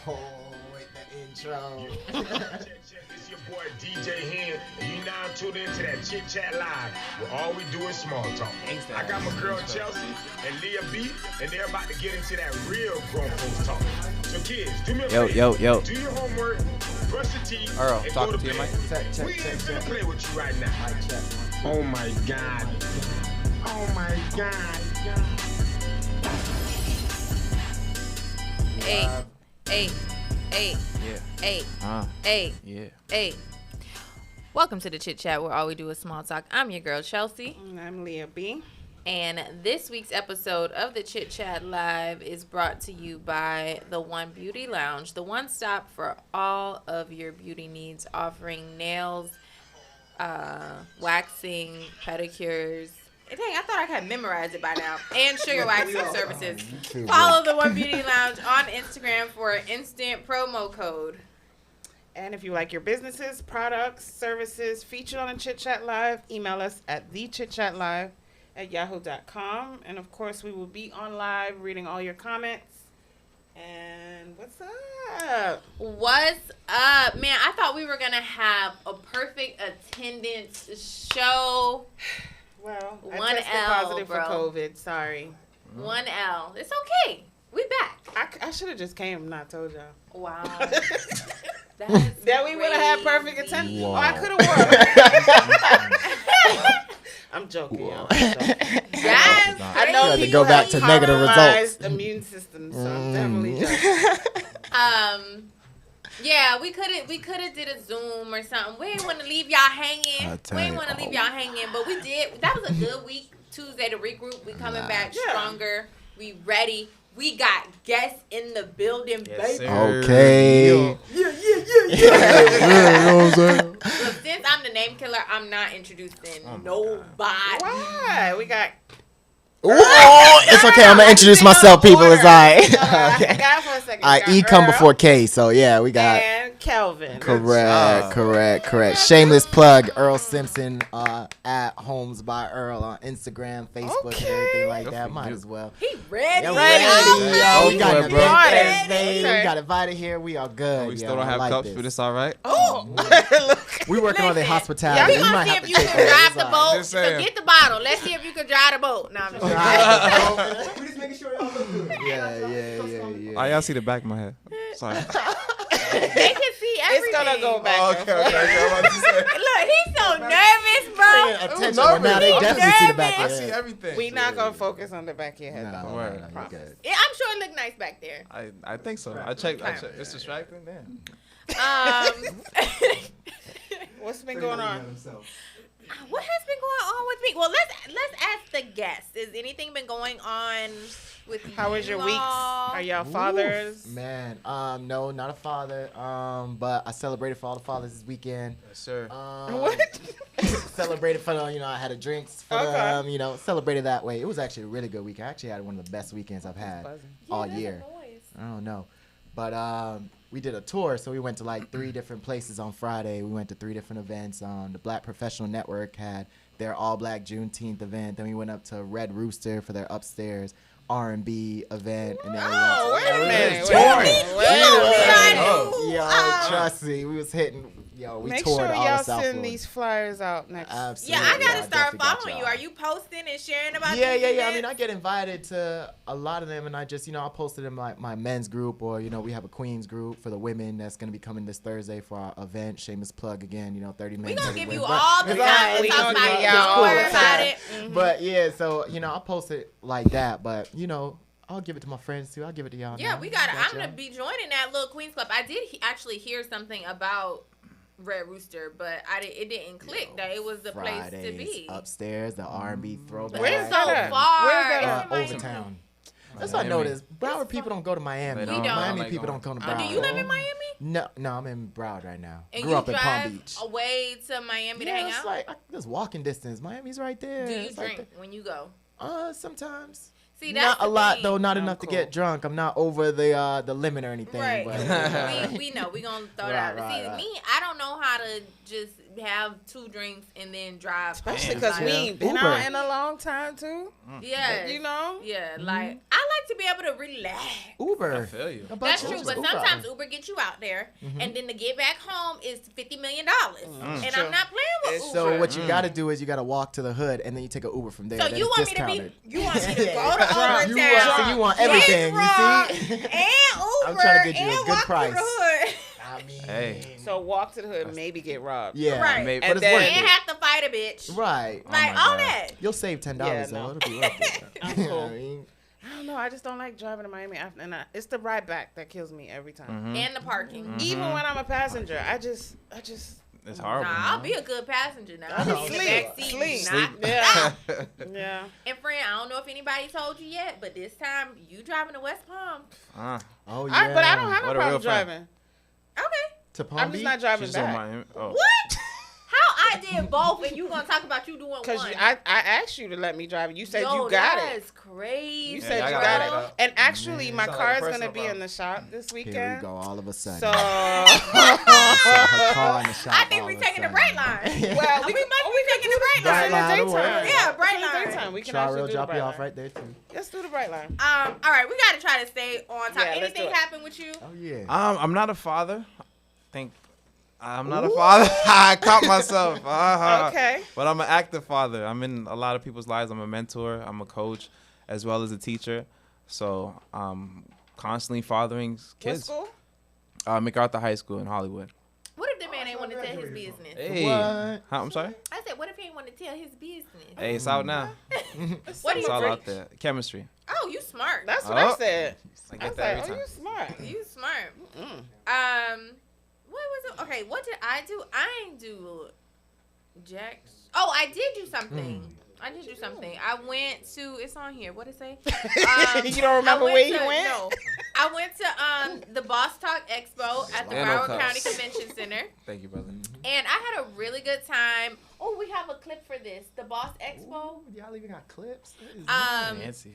Oh, wait, the intro. It's your boy DJ Hen, and you now tuned into that Chit Chat Live, where all we do is small talk. I got my girl Chelse and Leah B, and they're about to get into that real grown folks talk. So kids, do me a favor. Yo. Do your homework, brush your teeth, Earl, and talk go to your bed. mic. We ain't finna play with you right now. Mic check. Oh my God. Oh my God. Eight. Yeah. Welcome to the Chit Chat, where all we do is small talk. I'm your girl, Chelsea. And I'm Leah B. And this week's episode of the Chit Chat Live is brought to you by the One Beauty Lounge, the one stop for all of your beauty needs, offering nails, waxing, pedicures. Dang, I thought I had memorized it by now. And sugar waxing services. Follow the One Beauty Lounge on Instagram for an instant promo code. And if you like your businesses, products, services featured on the Chit Chat Live, email us at thechitchatlive@yahoo.com. And of course, we will be on live reading all your comments. And what's up? What's up? Man, I thought we were going to have a perfect attendance show. Well, I One tested L, positive bro. for COVID. Sorry. 1L. It's okay. We back. I should have just came and not told y'all. Wow. That we would have had perfect attendance. Wow. Oh, I could have won. I'm joking, y'all. That's I know You had to people go back have to negative compromised immune system, so I'm definitely joking. Yeah, we could have did a Zoom or something. We didn't want to leave y'all hanging. But we did. That was a good week. Tuesday to regroup. We coming back stronger. We ready. We got guests in the building, baby. Okay. Look, since I'm the name killer, I'm not introducing nobody. Why? We got. Oh, it's okay. I'm gonna introduce myself, people. It's I alright. forgot for a second. I We got E come Earl before K, so yeah, we got. and Kelvin. Correct. Shameless plug. Earl Simpson at Homes by Earl on Instagram, Facebook, and everything like that. Might as well. He ready. Yeah, ready. yo. We got an Ready. event Thursday. Okay. We got invited here. We are good. We still yo. don't I have like cups this. for this, all right? Oh, look. We working on the Listen, hospitality. We We gonna might see have if to you take can over. drive the It's boat. Just So saying. get the bottle. Let's see if you can drive the boat. No, I'm just kidding. We just making sure y'all look good. Yeah. Oh, y'all see the back of my head. Sorry. They can see everything. It's gonna go back. Okay. I'm about to say. Look, he's so nervous, bro. Attention. nervous. Now they I'm definitely see the back I of see your head. everything. We not gonna focus on the back of your head, No, though. Word. you're good. Yeah, I'm sure it looked nice back there. I think so. I checked. It's distracting. Damn. What's been going on? What has been going on with me? Well, let's ask the guests. Has anything been going on with you? How was your weeks? all? Are y'all fathers? Man, no, not a father. But I celebrated for all the fathers this weekend. Yes, sir. What? Celebrated for them, I had a drinks for them, celebrated that way. It was actually a really good weekend. I actually had one of the best weekends I've had all year. I don't know. But we did a tour, so we went to like 3 different places on Friday. We went to 3 different events. The Black Professional Network had their all-black Juneteenth event. Then we went up to Red Rooster for their upstairs R&B event. And then Oh, we wait a minute. trust me, we was hitting. We Make toured sure all y'all of South send Florida. these flyers out next. Absolutely. Yeah, I gotta start definitely got following you. y'all. Are you posting and sharing about Yeah. these I mean, events? I get invited to a lot of them, and I just, I posted in my men's group, or we have a queens group for the women that's gonna be coming this Thursday for our event. Shameless plug again. 30 We minutes. gonna give you But- all the It's all right. time. We Talk gonna about give it. y'all Don't all worry the about time. it. Mhm. But yeah, so I'll post it like that, but I'll give it to my friends too. I'll give it to y'all. Yeah, now. we got it. Got I'm gonna y'all. be joining that little Queens Club. I did actually hear something about Red Rooster, but it didn't click that it was the place to Fridays, be. upstairs, the R&B throwback. Where's So that at? far. Where's that It's at? in Miami. Overtown. That's what I noticed. Broward It's people don't go to Miami. They don't. Miami Like people going- don't come to Oh, Broward. do you live in Miami? No, I'm in Broward right now. And Grew you up in Palm drive Beach. away to Miami to hang it's out? like just walking distance. Miami's right there. Do you It's like drink when you go? Sometimes. See, that's Not a the lot thing. though. Not Oh, enough to cool. get drunk. I'm not over the limit or anything. Right. But, we know. We gonna throw that out. Right, See, right. me, I don't know how to just have 2 drinks and then drive. Especially because we ain't been Uber. out in a long time, too. Yeah. You know? Yeah, like, I like to be able to relax. Uber. I feel you. That's true, but sometimes Uber gets you out there, and then to get back home is $50 million. And True. I'm not playing with Uber. So what you got to do is you got to walk to the hood, and then you take an Uber from there. So then you it's want me to discounted. you want me to go to Overtown, So you want everything, you see? and Uber, I'm trying to get you a and good walk price. through the hood. I mean, Hey. So walk to the hood, maybe get robbed. Yeah. Right. Maybe, And but it's then- worth And it. have to fight a bitch. Right. Like, my all God. that. You'll save $10 Yeah, though. no. It'll be worth it. I'm You know cool. what I mean? I don't know. I just don't like driving to Miami. It's the ride back that kills me every time. And the parking. Even when I'm a passenger, I just. It's horrible. Nah, I'll be a good passenger now. I I'll be in the sleep. back seat. Sleep. Not, Yeah. Yeah. And friend, I don't know if anybody told you yet, but this time you driving to West Palm. Oh yeah. But I don't have no What a problem real friend. driving. Okay. To Palm I'm just Beach? not driving She's on back. Miami. Oh. What? How I did both, and you gonna talk about you doing Because one? I asked you to let me drive it. You said Yo, you got it. That's crazy. You Yeah, said y'all you gotta got back it. up. And actually, my Sound car like is a going to personal be in problem. the shop this weekend. Here we go. All of a sudden. So, Her car in the shop I think all we of a taking the sudden. bright line. well, we must be taking the bright Bright line. line. in will the work. daytime. Yeah, bright In the line. daytime. We can Char actually will do drop the you bright off line. right there too. Let's do the bright line. All right, we gotta try to stay on top. Yeah, let's do Anything it. happen with you? Oh yeah. I'm not a father. I'm not a father. I caught myself. Okay. But I'm an active father. I'm in a lot of people's lives. I'm a mentor. I'm a coach, as well as a teacher. So I'm constantly fathering What kids. school? MacArthur High School in Hollywood. What if the man ain't want to tell his business? Hey. What? Huh, I'm sorry? I said, what if he ain't want to tell his business? Hey, it's out now. What do It's you all think? out there. Chemistry. Oh, you smart. That's what I Oh. said. I I get was that like, every oh, time. you smart. You smart. Mm. What was it? Okay, what did I do? I ain't do Jack. Oh, I did do something. I did do something. I went to. It's on here. What did it say? You don't remember where you went? No, I went to the Boss Talk Expo at the Yeah, no Broward cups. County Convention Center, Thank you, brother. and I had a really good time. Oh, we have a clip for this. The Boss Expo. Ooh, y'all even got clips. Nancy.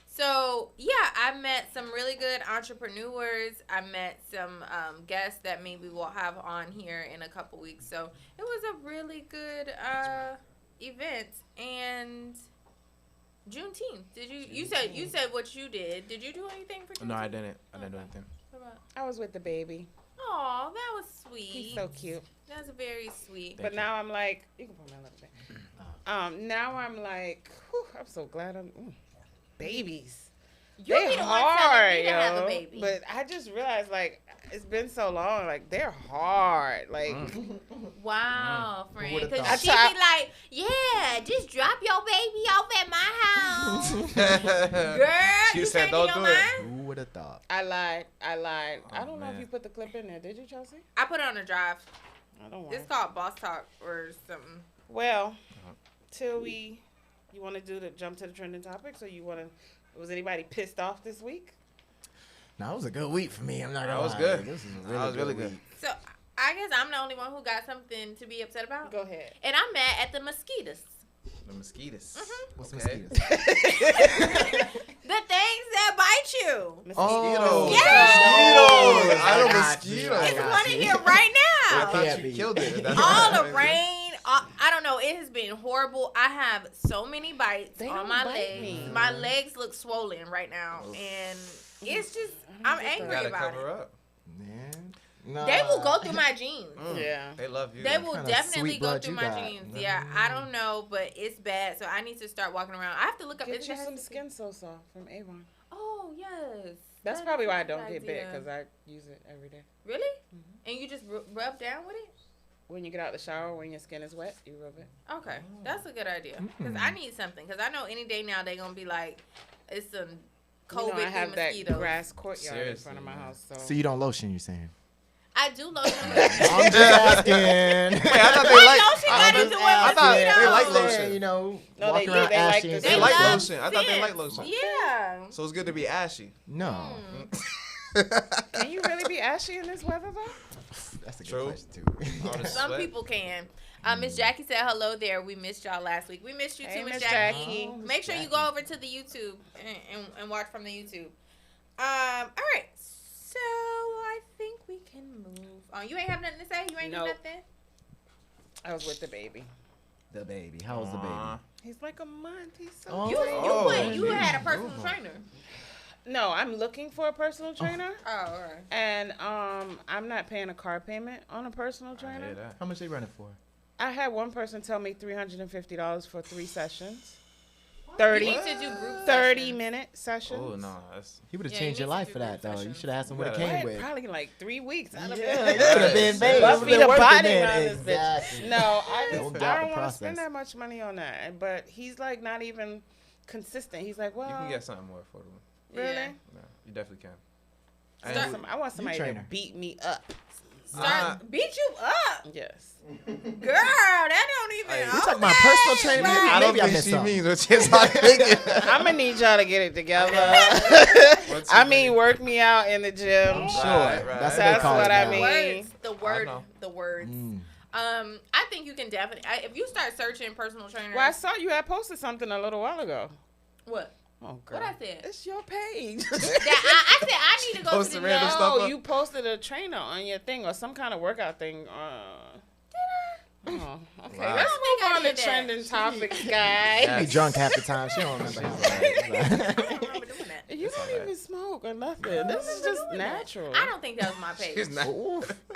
So, yeah, I met some really good entrepreneurs. I met some guests that maybe we'll have on here in a couple weeks. So, it was a really good event. And Juneteenth. You said what you did. Did you do anything for Juneteenth? No, I didn't. I didn't do anything. I was with the baby. Oh, that was sweet. He's so cute. That's very sweet. But now I'm like, you can put my lip back. Now I'm like, whew, I'm so glad babies. You They be the one hard, telling me to have a yo. baby. But I just realized, like, it's been so long. Like, they're hard. Like, Wow, friend. would've Because thought? she be like, yeah, just drop your baby off at my house. Girl, She you said, changing "Don't your do it." mind? Who would have thought? I lied. I don't know if man. you put the clip in there. Did you, Chelsea? I put it on the drive. I don't want It's called Boss Talk or something. Well, you want to do the jump to the trending topics, or you want to? Was anybody pissed off this week? No, it was a good week for me. I'm not gonna That was lie. good. This was a That was really good. week. So I guess I'm the only one who got something to be upset about. Go ahead. And I'm mad at the mosquitoes. The mosquitoes. What's Okay. mosquitoes? The things that bite you. Oh, Yeah. Mosquitoes. I know got you. mosquitoes. I It's got one you. in here right I now. thought Can't you be. killed it. That's All the crazy. rain. I don't know. It has been horrible. I have so many bites They on don't my bite legs. me. My legs look swollen right now, and it's just I'm angry Gotta about cover it. up. Man. Nah. They will go through my jeans. Yeah. They love you. They will kinda definitely sweet go blood through you my got. jeans. Yeah, I don't know, but it's bad. So I need to start walking around. I have to look up. Get is you that- some Skin So Soft from Avon. Oh yes. That's That probably is why I a good don't get bit, idea. because I use it every day. Really? And you just rub down with it? When you get out the shower, when your skin is wet, you rub it. Okay, that's a good idea. Because I need something. Because I know any day now they're gonna be like, it's some COVID I have that mosquitoes. grass courtyard in Seriously, front of my man. house. So you don't lotion, you saying? I do lotion. I'm just asking. Wait, I thought they like. lotion got to do with I thought they mosquitoes. like I'm lotion. saying, you know, No, walking they- around they like ashy. the- and They stuff. like love lotion. I thought they like scents. lotion. Yeah. So it's good to be ashy. No. Can you really be ashy in this weather, though? That's a good True. question, too. All the Some sweat. people can. Miss Jackie said hello there. We missed y'all last week. We missed you Hey, too, Miss Miss Jackie. Jackie. Make sure you go over to the YouTube and watch from the YouTube. All right. So I think we can move on. You ain't have nothing to say? You ain't Nope. do nothing? I was with the baby. The baby. How was the baby? He's like a month. He's so You had a personal trainer. No, I'm looking for a personal trainer. Oh, all right. And I'm not paying a car payment on a personal trainer. How much they running for? I had one person tell me $350 for 3 sessions. 30-minute sessions. Oh no, he would have changed your life for that though. You should have asked him what it came with. Probably like 3 weeks. Yeah, you should have been vague. Buffy the body on this exactly. bitch. No, I don't want to process. spend that much money on that. But he's like not even consistent. He's like, well, you can get something more affordable. Really? Yeah, you definitely can. I want somebody to beat me up. Beat you up? Yes. Girl, that don't even. You talking about personal training? Right. I don't think she means what she's thinking. I'm gonna need y'all to get it together. I mean, work me out in the gym. I'm sure. Right. That's what I mean. The words. I think you can definitely. If you start searching personal trainers. Well, I saw you had posted something a little while ago. What? Oh, girl. What I said? It's your page. I said I need to go Post to the the random stuff. No, you posted a trainer on your thing or some kind of workout thing. Did I? Oh, okay. Wow. Let's move on to did that. trending topics, guys. She be drunk half the time. She don't remember how I don't remember doing that. You don't even smoke or nothing. This is just natural. I don't think that was my page. She's not.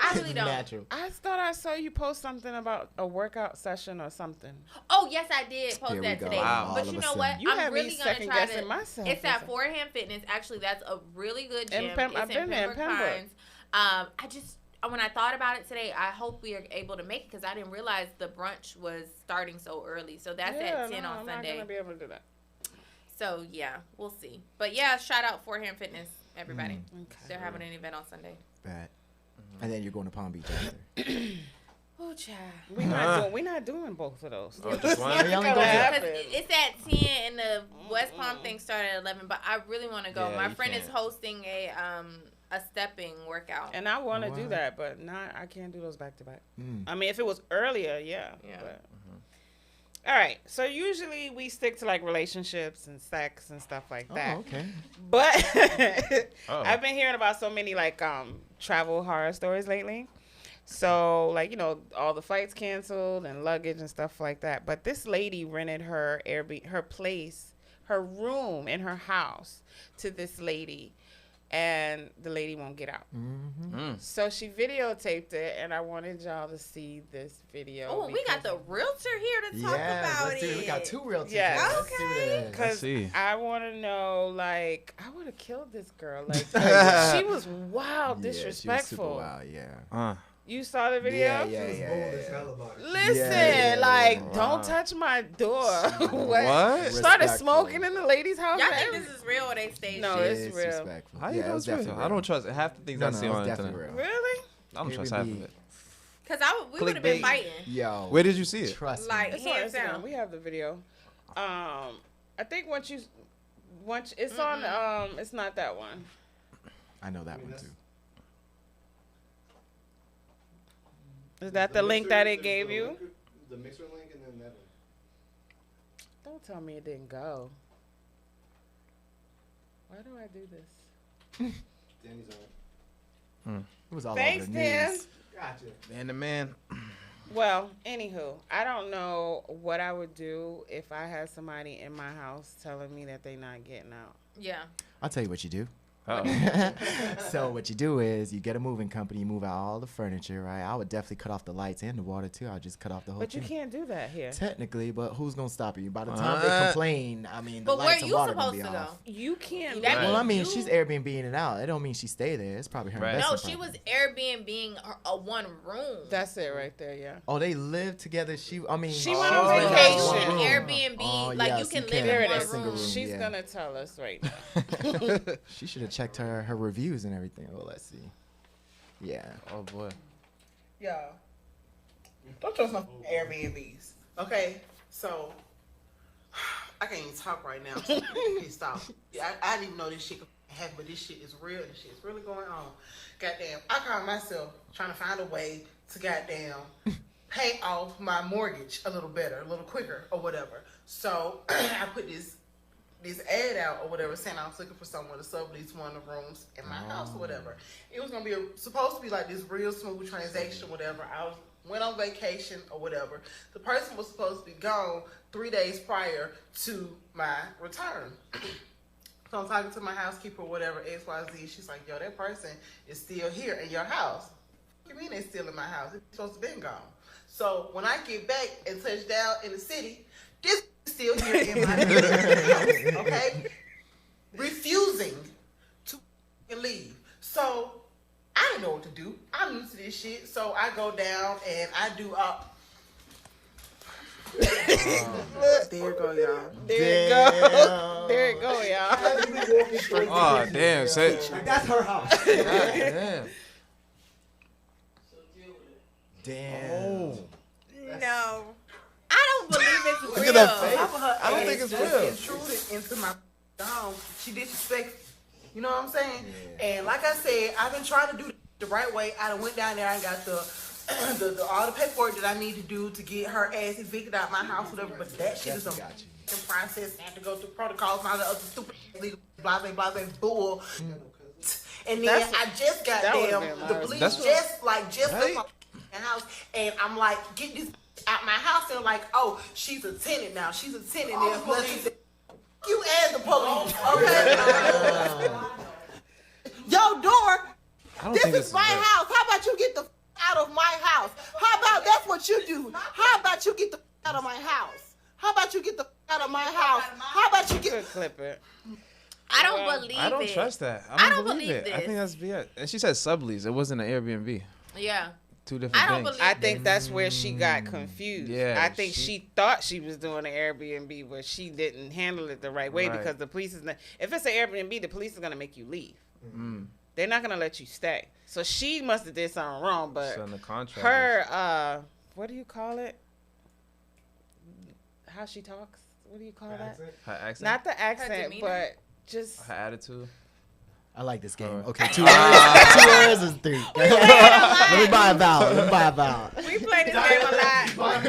I really don't. Natural. I thought I saw you post something about a workout session or something. Oh yes, I did post Here we that go. today. Wow. But All you of a know sudden. what? You I'm had me really gonna second try guessing to. myself. It's at Forehand Fitness. Actually, that's a really good gym. I've been there in Pembroke. When I thought about it today, I hope we are able to make it because I didn't realize the brunch was starting so early. So that's at 10 on I'm Sunday. not gonna be able to do that. So yeah, we'll see. But yeah, shout out Forehand Fitness, everybody. Okay. They're having an event on Sunday. Bad. And then you're going to Palm Beach after. Oh, child. We're not doing both of those. Oh, just one? You only go Because to- it's at 10 and the West Palm thing started at 11, but I really want to go. Yeah, My you friend is can't. hosting a stepping workout. And I want to do Wow. that, but I can't do those back to back. Mm. I mean, if it was earlier, yeah. Yeah. But. All right. So usually we stick to like relationships and sex and stuff like that. Oh, okay. But Oh. I've been hearing about so many like travel horror stories lately. So like, all the flights canceled and luggage and stuff like that. But this lady rented her Airbnb, her room in her house to this lady, and the lady won't get out. Mm-hmm. So she videotaped it, and I wanted y'all to see this video. Oh, we got the realtor here to talk about let's do it. We got 2 realtors. Yes. here. Let's do Okay. this. Because see. I want to know, like, I would have killed this girl. Like, she was wild, Yeah, she was disrespectful. super wild, yeah. You saw the video? Yeah. Listen, Yeah. like, Wow. don't touch my door. What? Started Respectful. smoking in the lady's house. Y'all and think everything. this is real or they staged No, it? it's real. Disrespectful. How you Yeah, know it was it's real? definitely I don't trust it. Half the things No, I no, see it on was the internet. definitely real. Really? I don't trust half of Airbnb. it. Because we would have been Clickbait. fighting. Yo. Where did you see it? Trust Like, me. It's on hands Instagram. down. We have the video. I think once it's on, it's not that one. I know that one too. Is that the link that it gave you? The mixer link and then that one. Don't tell me it didn't go. Why do I do this? Danny's on it. It was all Thanks, over the Dan. news. Gotcha. Man to man. Well, anywho, I don't know what I would do if I had somebody in my house telling me that they not getting out. Yeah. I'll tell you what you do. Oh. So what you do is you get a moving company, you move out all the furniture, right? I would definitely cut off the lights and the water too. I'll just cut off the whole But you thing. can't do that here. Technically, but who's gonna stop you? By the time they complain, I mean, the But where lights and you water gonna supposed be to go? off. You can't. That Right. Well, I mean, You- she's Airbnb-ing it out. It don't mean she stay there. It's probably her Right. No, investment she was property. Airbnb-ing a one room. That's it right there, yeah. Oh, they live together. She went on on living in vacation. one room. Airbnb, like, you yes, can live can. in There it one is. Single room, She's yeah. gonna tell us right now. She should have checked her reviews and everything. Well, let's see. Yeah. Oh boy. Y'all, don't trust no Airbnbs. Okay, so I can't even talk right now. So I'm pissed off. I didn't even know this shit could happen, but this shit is real. This shit is really going on. Goddamn, I call myself trying to find a way to goddamn pay off my mortgage a little better, a little quicker, or whatever. So I put this this ad out or whatever, saying I was looking for someone to sublease one of the rooms in my house or whatever. It was gonna be supposed to be like this real smooth transaction, whatever. Went on vacation or whatever. The person was supposed to be gone 3 days prior to my return. So I'm talking to my housekeeper or whatever, XYZ. She's like, yo, that person is still here in your house. What do you mean they're still in my house? It's supposed to be gone. So when I get back and touch down in the city, this is still here in my house, okay? Refusing to leave. So I didn't know what to do. I'm used to this shit. So I go down and I do there you go, y'all. There you go. There you go, y'all. Oh, damn. Say, That's her house. damn. Damn. No. I don't believe it's real. Look at that face. I don't think it's real. Intruded into my home. She disrespected. You know what I'm saying? Yeah. And like I said, I've been trying to do the right way. I done went down there and got the all the paperwork that I need to do to get her ass evicted out my house, whatever. But that shit is a process. I have to go through protocols and all the other stupid legal blase bull. And then I just got the police just right? my house, and I'm like, get this out my house. And like, oh, she's a tenant now. She's a tenant. You and the police, okay? Your door. This is my house. How about you get the out of my house? How about that's what you do? How about you get the out of my house? How about you get the out of my house? How about you get clip it? I don't believe it. I don't trust that. I don't believe it. this. I think that's BS. And she said sublease. It wasn't an Airbnb. Yeah. Two different things. I think that's where she got confused. Yeah, I think she thought she was doing an Airbnb, but she didn't handle it the right way because the police is not. If it's an Airbnb, the police is gonna make you leave. They're not gonna let you stay. So she must have did something wrong. But so in the contract, her what do you call it? How she talks? What do you call that? her accent, Not the accent, but just her attitude. I like this game. Okay, 2 words. 2 words is 3. Let me buy a vowel. we play this game a lot.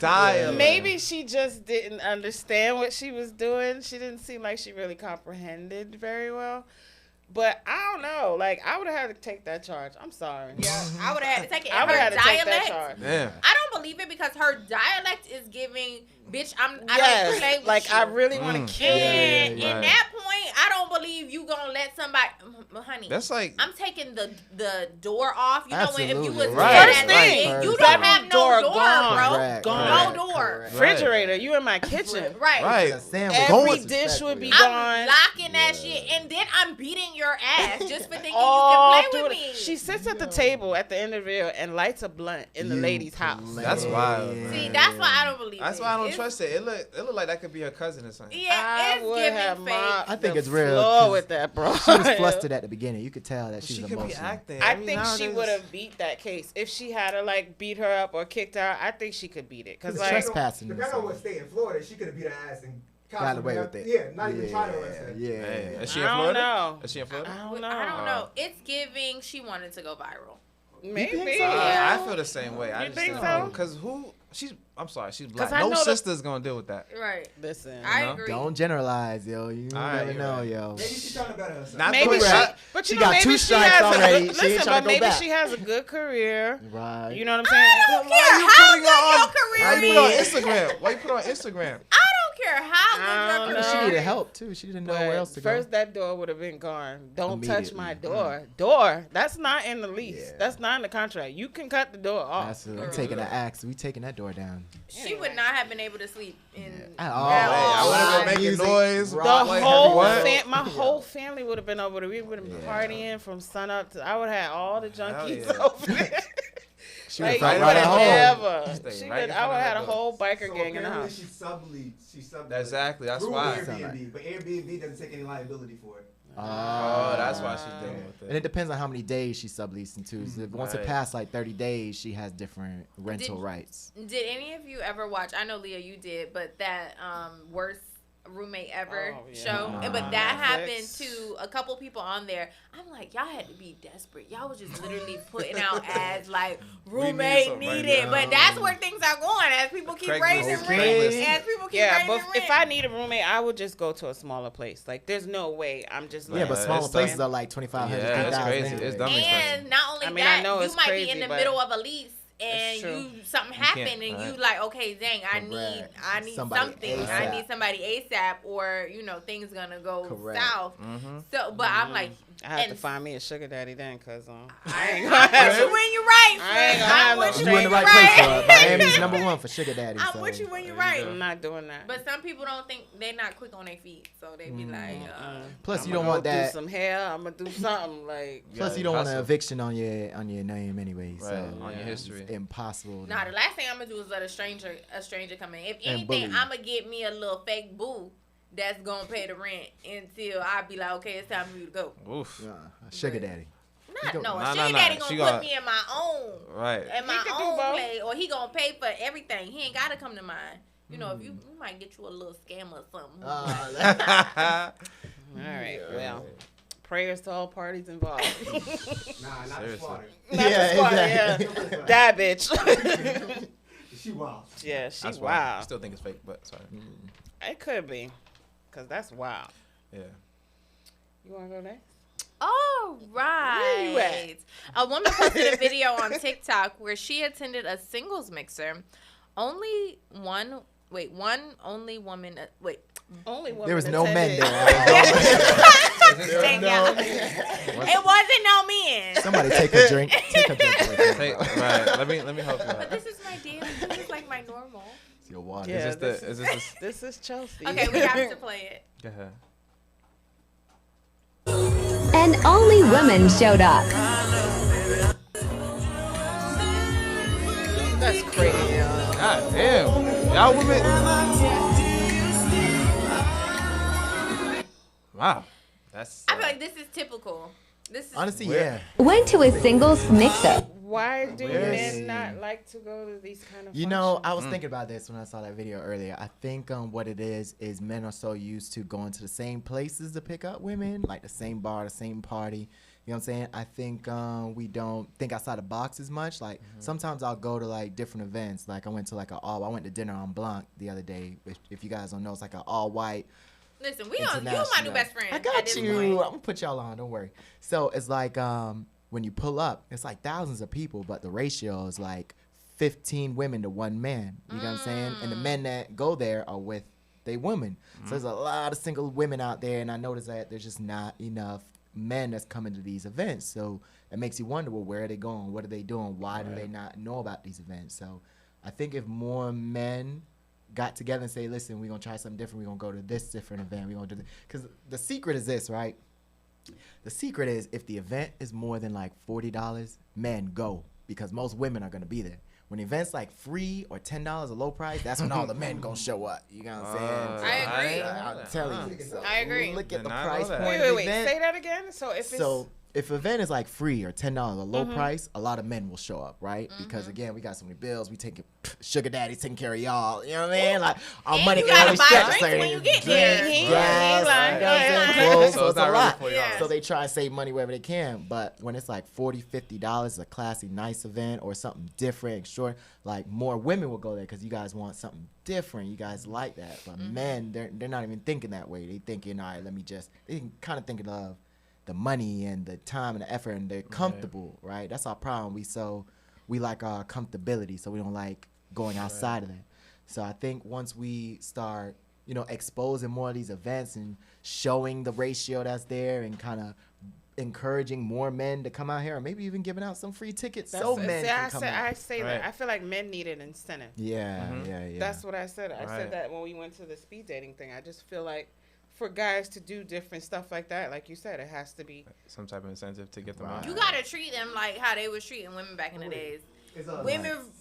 Dialect. Maybe she just didn't understand what she was doing. She didn't seem like she really comprehended very well. But I don't know. Like, I would have had to take that charge. I'm sorry. Yeah, I would have had to take it. I And would her have had to take that dialect, charge. Yeah. I don't believe it because her dialect is giving, bitch, I don't play with like, you. I really want to kill you. And in that point, I don't believe you gonna let somebody, honey. That's like, I'm taking the door off. You know when if you was Right. first thing, you don't have no door, bro. Correct. No door. Refrigerator, you in my kitchen. Right. Every dish would be I'm gone. locking that shit, and then I'm beating your ass just for thinking you can play with me. She sits at the table at the end of the video and lights a blunt in the lady's house. that's wild. See, that's why I don't believe That's it. why I don't trust it. It look like that could be her cousin or something. Yeah, it's giving fake. I think it's real. Floor with that, bro. She was flustered at the beginning. You could tell that she was could emotional. be acting. I mean, think she nowadays- would have beat that case if she had to like beat her up or kicked her out. I think she could beat it because like trespassing. Depending on what state in Florida, she could have beat her ass and got away with it. Yeah, not even trying to arrest her. Yeah. Hey, is she in I don't Florida? know. Is she in Florida? I don't know. I don't know. It's giving. She wanted to go viral. Maybe. I feel the same way. I You just think don't so? know. Because I'm sorry, she's black. 'Cause I No know the- sister's gonna deal with that. Right. Listen. I know? agree. Don't generalize, yo. You Alright, never you're know, right. yo. Maybe she's trying to better herself. Not Maybe the she, rap. but She you know, got maybe 2 she strikes has already. a She good, ain't listen, trying but to go maybe back. she has a good career. Right. You know what I'm saying? I don't care Why you how putting good her your on? career Why you put her on is. Instagram? Why you put her on Instagram? I don't care how I good don't your She career needed is. help too. She didn't know But where else to first, go. that door would have been gone. Don't touch my Immediately. door. That's not in the lease. Yeah. That's not in the contract. You can cut the door off. That's I'm taking the axe. We taking that door down. She would not have been able to sleep in. At all. At Hey, I all. would have Rock been making music, noise. The rock like, whole what? my whole family would have been over there. We would have been partying from sun up to. I would have had all the junkies yeah. over there. She Like, would you have right would at right have home. never. Stay She right would, in I front would of have had that a door. whole biker So gang in the apparently house. She subleads. Exactly. That's Through why. Airbnb, but Airbnb doesn't take any liability for it. Oh, that's why she's dealing with And it. it depends on how many days she's subleasing to. So if once it Right. passed like 30 days, she has different rental Did- rights. Did any of you ever watch? I know Leah, you did, but that worst Roommate Ever yeah. show, but that happened to a couple people on there. I'm like, y'all had to be desperate. Y'all was just literally putting out ads like roommate needed, but that's where things are going as people keep raising rent. As people keep raising rent. If I need a roommate, I would just go to a smaller place. Like, there's no way I'm just like, but smaller places are like 2,500. Yeah, it's crazy. It's dumb expensive. And not only that, you might crazy, be in the middle of a lease. And something happened, and you like, okay, dang, I need something. ASAP. I need somebody ASAP, or things gonna go south. So, but I'm like, I have to find me a sugar daddy then, cause I ain't gonna have you when you're right. I ain't gonna have no you in the right place for it. Miami's number one for sugar daddy. I'm with you when you're right. I'm not doing that. But some people don't think they're not quick on their feet, so they be like, plus you don't want that. Do some hair. I'm gonna do something like. Plus you don't want an eviction on your name anyway. So on your history. It's impossible. Nah, the last thing I'm gonna do is let a stranger come in. If anything, I'm gonna get me a little fake boo that's gonna pay the rent until I be like, okay, it's time for you to go. Oof. Sugar daddy. A sugar daddy gonna put me in my own, in my own place, or he gonna pay for everything. He ain't gotta come to mine. If you might get you a little scam or something. All right, well. Prayers to all parties involved. Nah, not the squatter. Exactly. That bitch. She wild. Yeah, she that's wild. I still think it's fake, but sorry. It could be, cause that's wild. Yeah. You wanna go next? All right. Where you at? A woman posted a video on TikTok where she attended a singles mixer. Only one woman. There was no men there. It wasn't no men. Somebody take a drink. Right. Let me help you out. But this is my deal. This is like my normal. It's your water. Yeah, This is Chelsea. Okay, we have to play it. Go ahead. And only women showed up. That's crazy. God damn. Y'all women. Wow. I feel like this is typical. This is honestly, yeah. Went to a singles mix-up. Why do men not like to go to these kind of functions? I was thinking about this when I saw that video earlier. I think what it is men are so used to going to the same places to pick up women, like the same bar, the same party. You know what I'm saying? I think we don't think outside the box as much. Like sometimes I'll go to like different events. Like I went to I went to dinner on Blanc the other day. If you guys don't know, it's like an all white. Listen, you my new best friend. I got you. I'm gonna put y'all on. Don't worry. So it's like when you pull up, it's like thousands of people, but the ratio is like 15 women to 1 man. You know what I'm saying? And the men that go there are with they women. So there's a lot of single women out there, and I noticed that there's just not enough men that's coming to these events. So it makes you wonder, well, where are they going? What are they doing? Why do they not know about these events? So I think if more men got together and say, listen, we're going to try something different. We're going to go to this different event. We're going to do this. Because the secret is this, right? The secret is if the event is more than like $40, men go because most women are going to be there. When the event's like free or $10 a low price, that's when all the men going to show up. You know what I'm saying? I agree. I'll tell you. So I agree. Look at the Did not price know point that. of the Wait. event. Say that again. So if an event is like free or $10 a low price, a lot of men will show up, right? Because again, we got so many bills. We taking sugar daddy's taking care of y'all. You know what I mean? Like our money you can gotta only buy stretch drinks when you get there. Clothes, So so it's it's a not lot. really $40. So they try and save money wherever they can. But when it's like $40, $50, a classy, nice event or something different, short, like more women will go there because you guys want something different. You guys like that. But men, they're not even thinking that way. They thinking, all right, they can kind of thinking of the money and the time and the effort, and they're comfortable, right? That's our problem. We like our comfortability, so we don't like going outside of that. So I think once we start, exposing more of these events and showing the ratio that's there and kind of encouraging more men to come out here, or maybe even giving out some free tickets men can come out. I say that. I feel like men need an incentive. Yeah. That's what I said. I said that when we went to the speed dating thing. I just feel like for guys to do different stuff like that, like you said, it has to be some type of incentive to get them out. You gotta treat them like how they was treating women back in the days.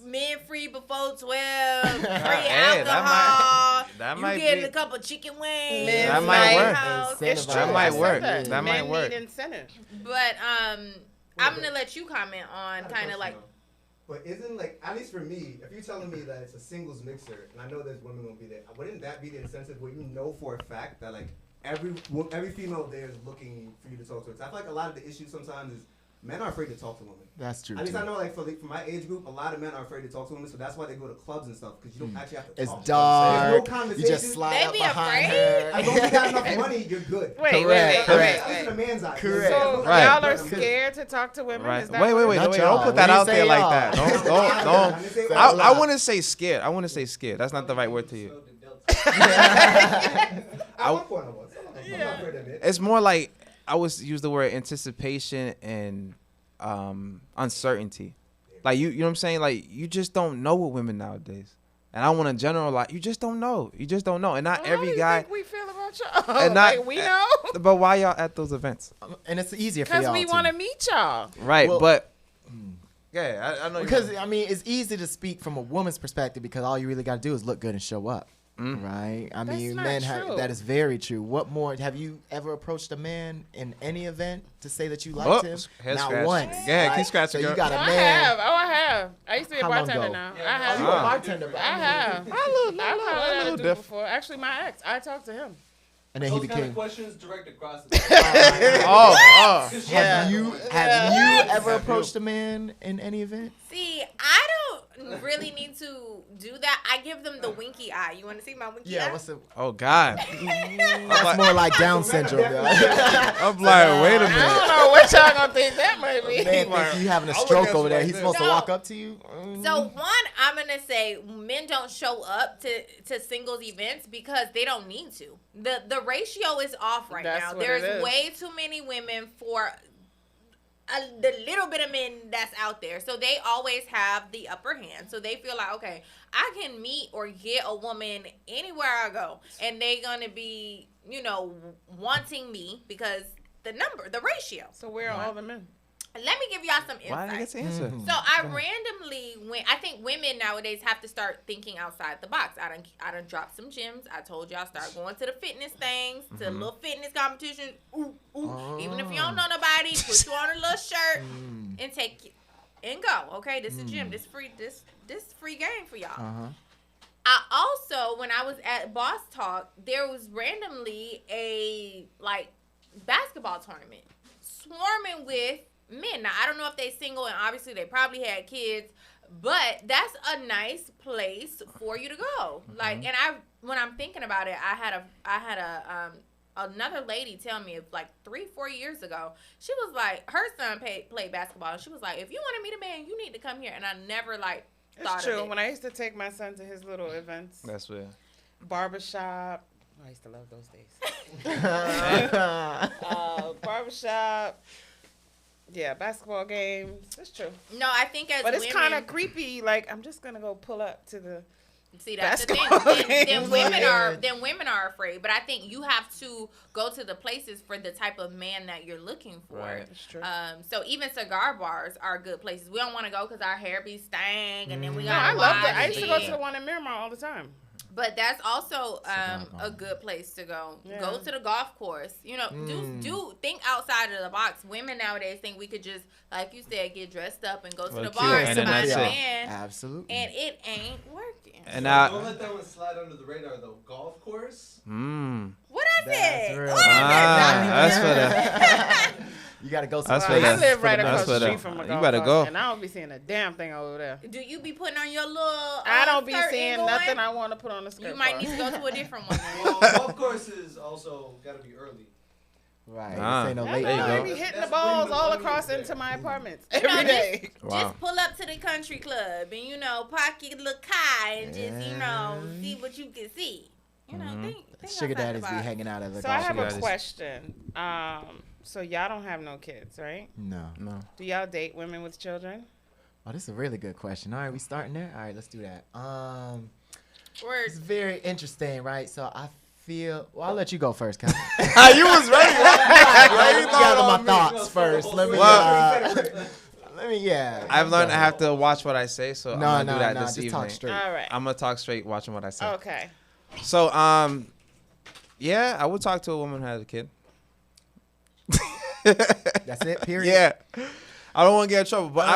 Men free before 12, free alcohol. That you might get be a couple chicken wings. That might work. House. It's true. That might work. That might men work. need incentive. But I'm gonna let you comment on kind of like. But isn't like, at least for me, if you're telling me that it's a singles mixer, and I know there's women gonna be there, wouldn't that be the incentive where you know for a fact that like every female there is looking for you to talk to? I feel like a lot of the issues sometimes is men are afraid to talk to women. That's true. At least I know, like for my age group, a lot of men are afraid to talk to women, so that's why they go to clubs and stuff because you don't actually have to It's talk. dark. There's no conversation. You just slide They up be behind afraid? her. As long as you got enough money, you're good. Wait. Correct. At least in a man's eye. Correct. So Right. y'all are scared to talk to women? Right. Is that Wait. what- Not Don't y'all. put that We out say there like y'all. that. Don't. Don't. I wouldn't say scared. I wouldn't say scared. That's not the right word to use. At one point I was. I'm not afraid of it. It's more like I would use the word anticipation and uncertainty. Like you know what I'm saying? Like you just don't know with women nowadays. And I want to generalize. You just don't know. And not How do every you guy. think we feel about y'all? And not- like, we know. But why y'all at those events? And it's easier for Because y'all we to. want to meet y'all. Right. Well- But yeah, I know. Because I mean, it's easy to speak from a woman's perspective because all you really got to do is look good and show up, right? I That's mean, not men true. that is very true. What more have you ever approached a man in any event to say that you Oh, liked him? head Not scratch. once. Yeah, right? keep scratching, So girl. you got Oh, a I man. have. I used to be a How long bartender ago? now. Yeah, I have. You a bartender, bro. I have. A little I've had a dude different. before. Actually, my ex. I talked to him. And then he Those kind of became. questions direct across the Oh. Have you ever approached a man in any event? See, I don't really need to do that. I give them the winky eye. You want to see my winky eye? What's the? Oh God. That's more like Down syndrome. Yo. I'm like, wait a I minute. don't know what y'all gonna think that might be. Man think you having a I'll look stroke at over you there. like He's this. supposed to No. walk up to you. So one, I'm gonna say men don't show up to singles events because they don't need to. The ratio is off right That's now. what it There's is. way too many women for the little bit of men that's out there. So they always have the upper hand. So they feel like, okay, I can meet or get a woman anywhere I go, and they gonna be, wanting me because the ratio. So where are all the men? Let me give y'all some insight. Why did I get to answer? So I randomly went. I think women nowadays have to start thinking outside the box. I done dropped some gems. I told y'all start going to the fitness things, to little fitness competitions. Even if you don't know nobody, put you on a little shirt and take it and go. Okay, this is gym. This free. This free game for y'all. I also, when I was at Boss Talk, there was randomly a basketball tournament swarming with men. Now I don't know if they single, and obviously they probably had kids, but that's a nice place for you to go. And when I'm thinking about it, I had a another lady tell me 3-4 years ago. She was like, her son played basketball, and she was like, if you want to meet a man, you need to come here. And I never thought It's true. of it. When I used to take my son to his little events, That's weird. barbershop. I used to love those days. Barbershop. Yeah, basketball games. That's true. No, I think as But it's women, kind of creepy. Like, I'm just gonna go pull up to the. see, that's the basketball thing. Then games. women are afraid. But I think you have to go to the places for the type of man that you're looking for. Right. That's true. So even cigar bars are good places. We don't want to go because our hair be stank, and then we No, got. I love that. I used to go it. to the one in Miramar all the time. But that's also Cigar bar. a good place to go. Yeah. Go to the golf course. Do think outside of the box. Women nowadays think we could just, like you said, get dressed up and go to Well, the cute, bar and and then find that's a it. man, Absolutely. and it ain't working. And Don't let that one slide under the radar though. Golf course. What I That's said? real. What I That's for the. You gotta go That's someplace. for I live right that's across for the the- street from a you golf better course, go. and I don't be seeing a damn thing over there. do you be putting on your little? I don't be skirt seeing and going? nothing I want to put on the skirt. You might bar. need to go to a different one. then. Well, golf courses also gotta be early. Right. Ah, This ain't no That's late There you why I go. be night. hitting the That's balls when the all money across is there. into my apartments You know, every day. Wow. Just pull up to the country club and pocket little Kai and just see what you can see. Think Sugar outside daddies the be box. hanging out at the So I golf have course. a question. So y'all don't have no kids, right? No. Do y'all date women with children? Oh, this is a really good question. All right, we starting there? All right, let's do that. Word. It's very interesting, right? So I feel. Well, I'll let you go first, Kevin. You was ready. I gather my thoughts first. Let me. Yeah. I've learned I have to watch what I say, so I'm gonna do that this just evening. talk straight. All right. I'm gonna talk straight, watching what I say. Okay. So, yeah, I would talk to a woman who has a kid. That's it. Period. Yeah. I don't want to get in trouble, but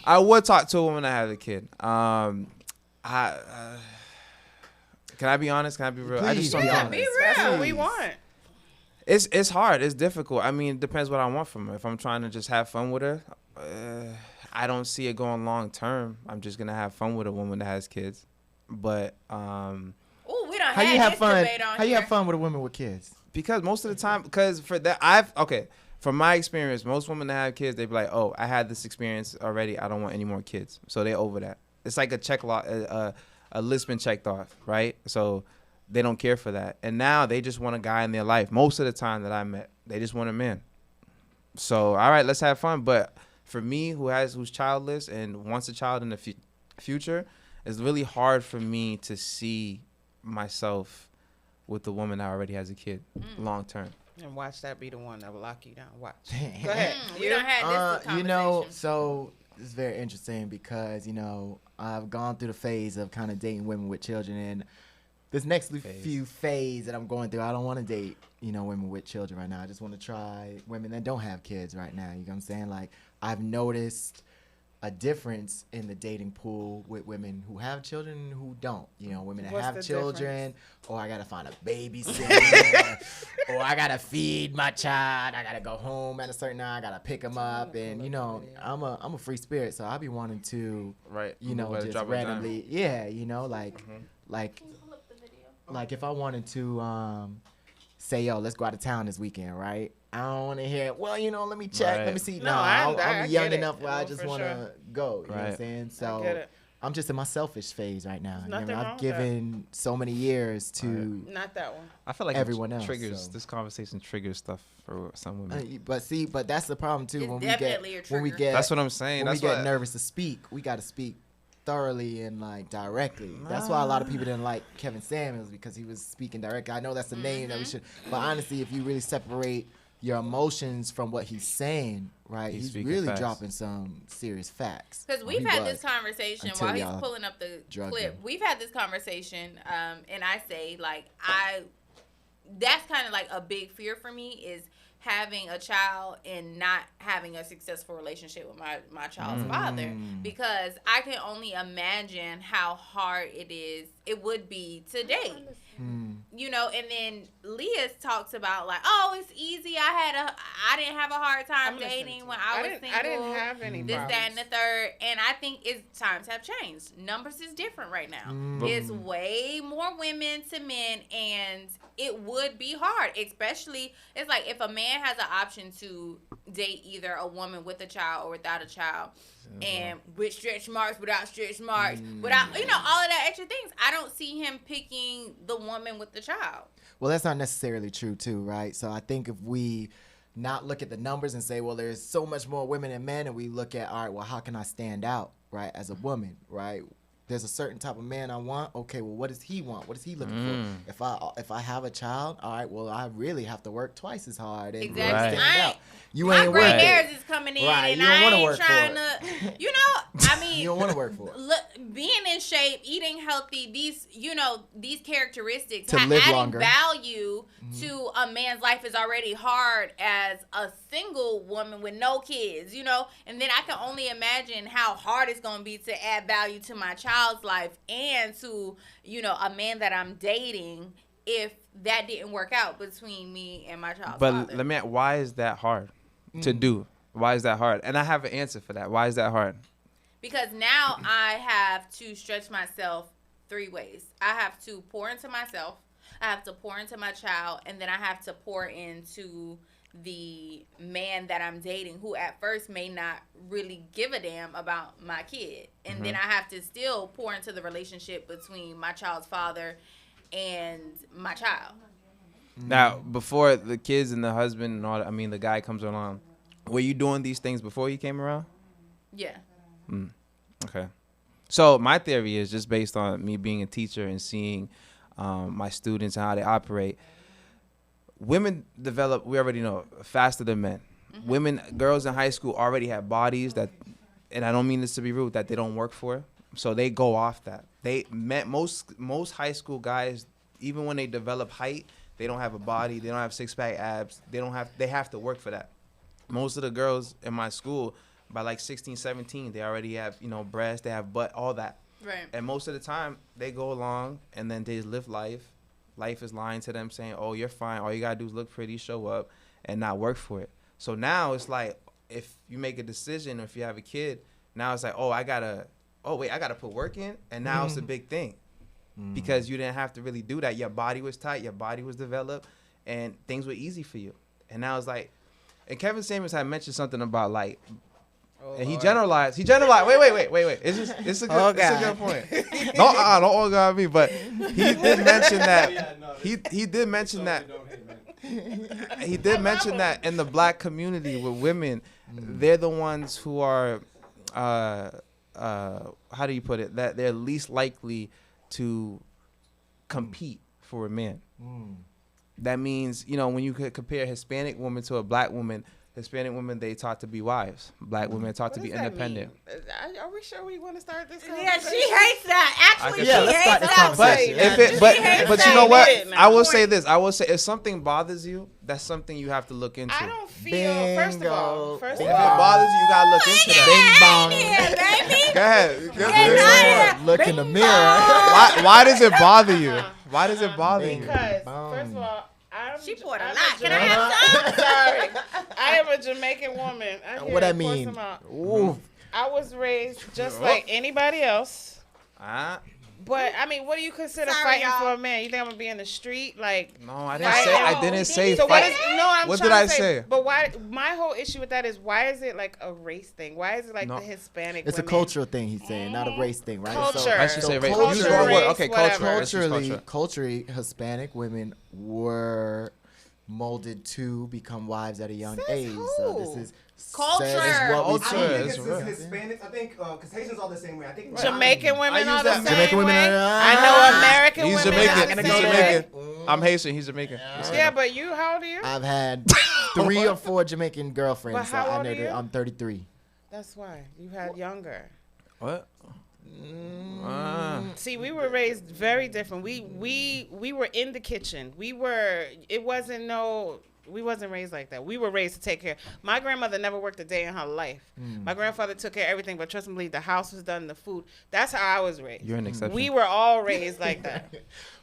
I would talk to a woman that has a kid. Can I be honest? Can I be real? Please, I just don't be know. honest. Be real. That's what we want. It's hard. It's difficult. I mean, it depends what I want from her. If I'm trying to just have fun with her, I don't see it going long term. I'm just gonna have fun with a woman that has kids. But we don't how you have fun? How you have fun with a woman with kids? Because most of the time, for that, from my experience, most women that have kids, they be like, oh, I had this experience already. I don't want any more kids. So they're over that. It's like a list been checked off, right? So they don't care for that. And now they just want a guy in their life. Most of the time that I met, they just want a man. So, all right, let's have fun. But for me, who's childless and wants a child in the future, it's really hard for me to see myself with the woman that already has a kid long term. And watch that be the one that will lock you down. Watch. Go ahead. We don't have this conversation. So it's very interesting because, I've gone through the phase of kind of dating women with children, and this next few phase that I'm going through, I don't want to date, women with children right now. I just want to try women that don't have kids right now. You know what I'm saying? Like, I've noticed a difference in the dating pool with women who have children and who don't. Women that have children, or I gotta find a babysitter, or I gotta feed my child. I gotta go home at a certain hour. I gotta pick him up, and I'm a free spirit, so I'll be wanting to, just randomly, like if I wanted to say, yo, let's go out of town this weekend, right? I don't want to hear, well, let me check, let me see. No, I'm young enough where I just want to go. You know what I'm saying? So I'm just in my selfish phase right now. I've given so many years to not that one. I feel like everyone else. This conversation triggers stuff for some women. But that's the problem too. When we get that's what I'm saying. When we get nervous to speak, we got to speak thoroughly and directly. That's why a lot of people didn't like Kevin Samuels, because he was speaking directly. I know that's the name that we should, but honestly, if you really separate your emotions from what he's saying, right? He's really facts. Dropping some serious facts. Because we've had this conversation while he's pulling up the clip. We've had this conversation, and I say, that's kind of like a big fear for me is having a child and not having a successful relationship with my child's father, because I can only imagine how hard it would be to date. And then Leah talks about it's easy. I didn't have a hard time dating when I was single. I didn't have any this, problems. that, and the third. And I think times have changed. Numbers is different right now. It's way more women to men, and it would be hard, especially it's like if a man has an option to date either a woman with a child or without a child, and with stretch marks, without stretch marks, without all of that extra things. I don't see him picking the woman with the child. Well, that's not necessarily true too, right? So I think if we not look at the numbers and say, well, there's so much more women than men, and we look at, all right, well, how can I stand out, right, as a woman, right? There's a certain type of man I want. Okay, well, what does he want? What is he looking for? If I have a child, all right, well, I really have to work twice as hard and exactly. stand out. My gray hairs is coming in, right, and I ain't trying to. You don't want to work for it. Look, being in shape, eating healthy, these characteristics, to live adding longer. value to a man's life is already hard as a single woman with no kids, and then I can only imagine how hard it's going to be to add value to my child's life and to, a man that I'm dating if that didn't work out between me and my child's father. But let me ask, why is that hard to do? Why is that hard? And I have an answer for that. Why is that hard? Because now I have to stretch myself 3 ways. I have to pour into myself, I have to pour into my child, and then I have to pour into the man that I'm dating, who at first may not really give a damn about my kid. And then I have to still pour into the relationship between my child's father and my child. Now, before the kids and the husband and all that, the guy comes along, were you doing these things before he came around? Yeah. Okay. So my theory is just based on me being a teacher and seeing my students and how they operate. Women develop, we already know, faster than men. Girls in high school already have bodies that, and I don't mean this to be rude, that they don't work for. So they go off that. Most high school guys, even when they develop height, they don't have a body, they don't have 6-pack abs, they have to work for that. Most of the girls in my school, by like 16, 17, they already have, you know, breasts, they have butt, all that. Right. And most of the time, they go along and then they just live life. Life is lying to them saying, oh, you're fine. All you got to do is look pretty, show up, and not work for it. So now it's like, if you make a decision or if you have a kid, now it's like, I got to put work in. And now it's a big thing because you didn't have to really do that. Your body was tight. Your body was developed and things were easy for you. And now it's like, and Kevin Samuels had mentioned something about like, and he generalized. Wait. It's a good point. Don't all God me, but he did mention that. He did mention that. He did mention that in the black community with women, they're the ones who are, how do you put it? That they're least likely to compete for a man. That means, you know, when you could compare a Hispanic woman to a black woman, Hispanic women, they taught to be wives. Black women taught to be independent. Are we sure we want to start this conversation? Yeah, she hates that. Actually, she let's hates start this that. conversation. But you know what? I will say this. if something bothers you, that's something you have to look into. I don't feel. First of all, if it bothers you, you gotta look into that. Bing bong. Go ahead. Look in the mirror. Why does it bother you? Why does it bother you? Because first of all, she poured a lot. Can I have some? Sorry, I am a Jamaican woman. What I mean? Ooh. I was raised just like anybody else. But I mean, what do you consider fighting for a man? You think I'm gonna be in the street like? No, I didn't say. So fight. what did I say? But why? My whole issue with that is why is it like a race thing? Why is it like the Hispanic? It's women? a cultural thing. He's saying, not a race thing, right? Culture. I should say race. Culture, Use the wrong word. Okay, culture. Culturally, Hispanic women were molded to become wives at a young age. So this is culture. What we I don't think see. it's Hispanics. I think because Haitians all the same way. I think Jamaican women are the same Jamaican women way. are- I know American He's women. Jamaican. He's Jamaican. I'm Haitian. He's Jamaican. Yeah, but you, how old are you? I've had 3 or 4 Jamaican girlfriends. But how old are you? I'm 33. That's why you had younger. What? See, we were raised very different. We were in the kitchen. We wasn't raised like that. We were raised to take care. My grandmother never worked a day in her life. My grandfather took care of everything, but trust me, believe, the house was done, the food. That's how I was raised. You're an exception. We were all raised like that.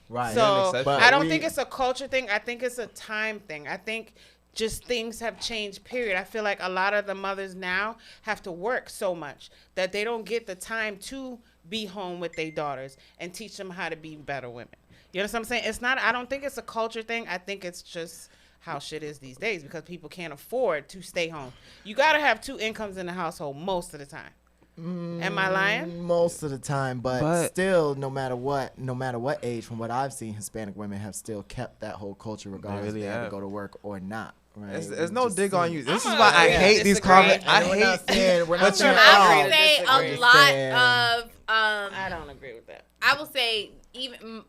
Right. So I don't think it's a culture thing. I think it's a time thing. I think just things have changed, period. I feel like a lot of the mothers now have to work so much that they don't get the time to be home with their daughters and teach them how to be better women. You know what I'm saying? I don't think it's a culture thing. I think it's just how shit is these days because people can't afford to stay home. You got to have 2 incomes in the household most of the time. Am I lying? Most of the time, but still, no matter what age, from what I've seen, Hispanic women have still kept that whole culture regardless if they had to go to work or not. Right? There's no dig on you. This is why I hate these comments. I hate. We're not saying I would say a lot of. I don't agree with that. I will say even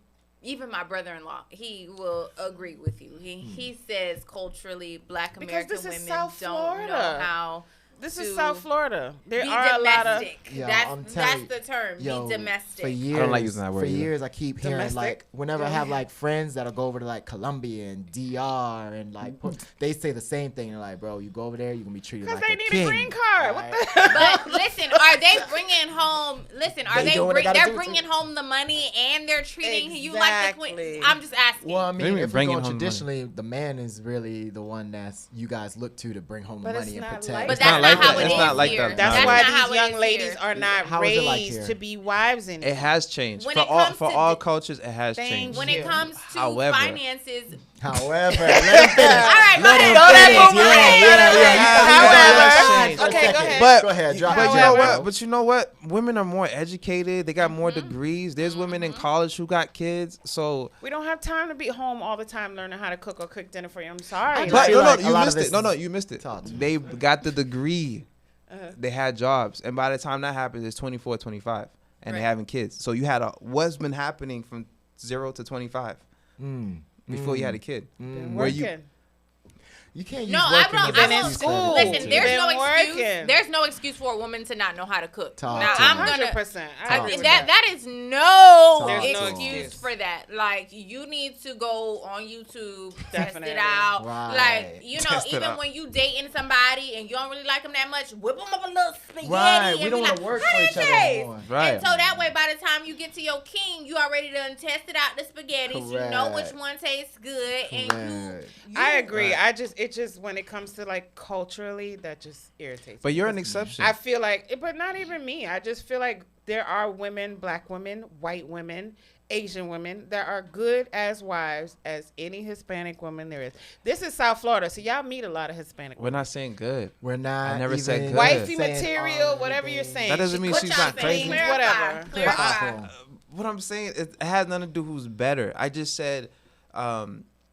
my brother-in-law, he will agree with you. He says culturally, Black American women don't know how. This is South Florida. There be are domestic. A lot of. That's the term. Be domestic. For years, I don't like using that word. For years, I keep hearing domestic? like whenever I have like friends that'll go over to like Colombia and DR and like they say the same thing. They're like, bro, you go over there, you're gonna be treated like a king. Because they need a green card. Right? What the hell? But listen, are they bringing home? Listen, are they're bringing home the money and they're treating you like the queen? I'm just asking. Well, I mean, if we go home traditionally, the man is really the one that's you guys look to bring home the money and protect. But that's not how it is. That's why these young ladies are not raised to be wives anymore. It has changed. For all cultures, it has changed. When it comes to finances. However, all right, go ahead. Okay, go ahead. Go ahead. Drop but you know what? But you know what? Women are more educated. They got more degrees. There's women in college who got kids. So we don't have time to be home all the time learning how to cook or cook dinner for you. I'm sorry. But you missed it. No, you missed it. They got the degree. They had jobs, and by the time that happens, it's 24, 25, and they're having kids. So you had what's been happening from 0 to 25 before you had a kid. Where you? You can't use No, working I as don't. an I excuse don't. for Listen, everything. there's no excuse. working. There's no excuse for a woman to not know how to cook. Talk Now to I'm me. gonna. 100%. I agree with That is no There's no excuse excuse. for that. Like you need to go on YouTube, test Definitely. it out. Right. Like you know, Test it even out. when you dating somebody and you don't really like them that much, whip them up a little spaghetti. Right, and we be don't like, want to work "How for that each other taste?" anymore. Right. And so that way, by the time you get to your king, you already done tested out the spaghetti. You know which Correct. one tastes good, and Correct. I agree. Right. It just when it comes to like culturally, that just irritates But me. you're an exception. I feel like, but not even me. I just feel like there are women, black women, white women, Asian women that are good as wives as any Hispanic woman there is. This is South Florida, so y'all meet a lot of Hispanic We're women. not saying good. We're not. I never said even good. Wifey saying material, all whatever the you're things. saying. That doesn't mean What she's y'all not saying? crazy. Whatever. Clarify. What I'm saying, it has nothing to do who's better. I just said,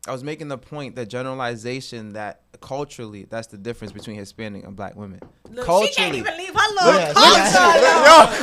I was making the point that generalization that culturally, that's the difference between Hispanic and black women. Look, Culturally. she can't even leave her little Yeah,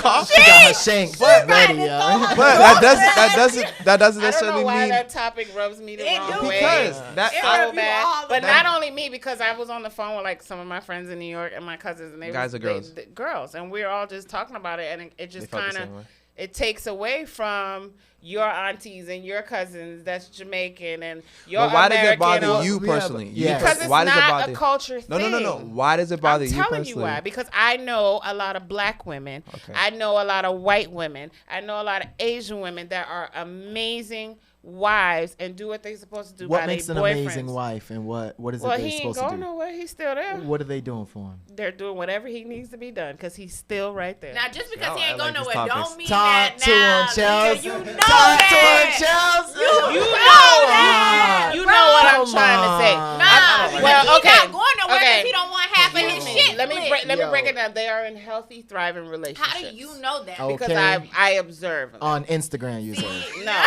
culture. She got her shank ready, yo. But that doesn't I don't know necessarily why mean that topic rubs me the It wrong do. way. because that It So rub you bad. all the But way. not only me, because I was on the phone with like some of my friends in New York and my cousins, and they Guys was, or girls? girls, and we were all just talking about it, and it they just felt the kind of same way. it takes away from your aunties and your cousins that's Jamaican and your But why does it American bother or- you Yeah, personally? but- You yeah. Because it's why does it not bother a culture No, thing. no. Why does it bother I'm you telling personally? you why. Because I know a lot of black women. Okay. I know a lot of white women. I know a lot of Asian women that are amazing wives and do what they're supposed to do What by makes their an boyfriends. amazing wife, and what is Well, it they're he ain't supposed to going do? nowhere. He's still there. What are they doing for him? They're doing whatever he needs to be done because he's still right there. Now, just because Y'all he ain't act going like these nowhere, topics. don't mean Talk that to now. him, Chelsea. You know Talk that. to him, Chelsea. You know that, You bro. know what I'm Come trying to say. on. Nah, Well, he okay. not going nowhere because Okay. he don't want half of his shit. Let me split. let me Yo. break it down. They are in healthy, thriving relationships. How do you know that? Oh. Because Okay. I observe them. On Instagram, you say. No,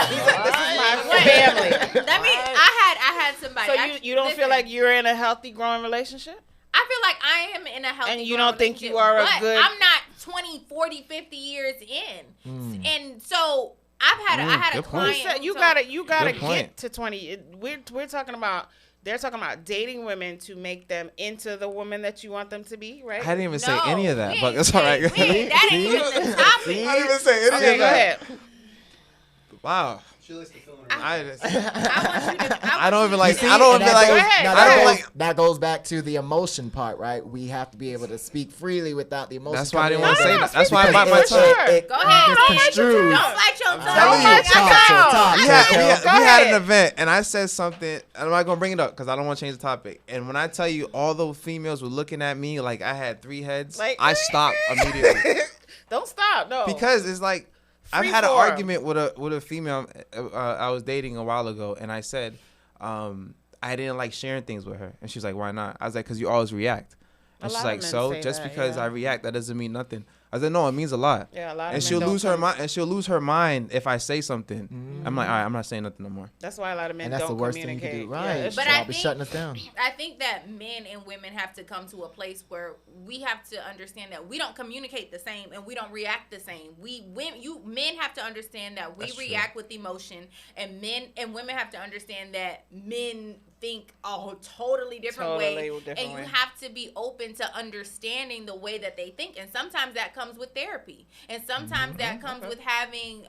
this is my Wait. family. Let me. I had somebody. So you don't feel listen, like you're in a healthy, growing relationship? I feel like I am in a healthy And you growing don't think you relationship, are a but good- I'm not 20, 40, 50 years in. And so I had a good point. client. You said you so- gotta Good point. get to 20. We're talking about. They're talking about dating women to make them into the woman that you want them to be, right? I didn't even say No, any of that, we but ain't that's all right. say- That ain't even the topic. I didn't even say any Okay, of go that. ahead. Wow. She likes to fill in her I mouth. I don't even like. See, I don't and even that like. goes- ahead, now I that don't goes- like. That goes back to the emotion part, right? We have to be able to speak freely without the emotion. That's why I didn't coming want to in. say that. That's why I speak bite my freely, tongue. sure. It Go ahead. gets construed. Don't bite your tongue. telling you. Talk, We had Go we had ahead. an event and I said something. I'm not gonna bring it up because I don't want to change the topic. And when I tell you all those females were looking at me like I had 3 heads, Like- I stopped immediately Don't stop. No. because it's like I've Free had an form. argument with a female I was dating a while ago, and I said I didn't like sharing things with her, and she's like, "Why not?" I was like, "Cause you always react." And A she's lot of like, men "So say just that, because yeah. I react, that doesn't mean nothing." I said, "No, it means a lot." Yeah, a lot of And men she'll don't lose her come- mind. And she'll lose her mind if I say something. I'm like, all right, I'm not saying nothing no more. That's why a lot of men And that's the don't worst thing you communicate. can do, Yeah, right? that's But true. I Y'all be think- shutting us down. I think that men and women have to come to a place where we have to understand that we don't communicate the same and we don't react the same. Men have to understand that we That's true. react with emotion, and men and women have to understand that men think a totally different way, different and you way. have to be open to understanding the way that they think. And sometimes that comes with therapy, and sometimes that comes with having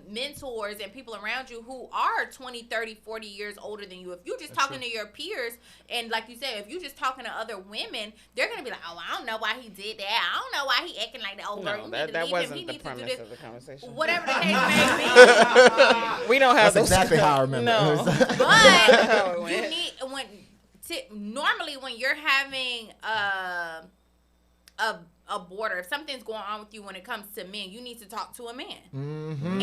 mentors and people around you who are 20, 30, 40 years older than you. If you're just talking to your peers, and like you said, if you're just talking to other women, they're gonna be like, "Oh, I don't know why he did that. I don't know why he acting like that. Oh, girl, No, you that, need to that leave him. He wasn't the needs to do premise this." of the conversation. Whatever the case may be. We don't have That's those. exactly how I remember it. No. But you went. need normally when you're having a border, if something's going on with you when it comes to men, you need to talk to a man. Mm-hmm.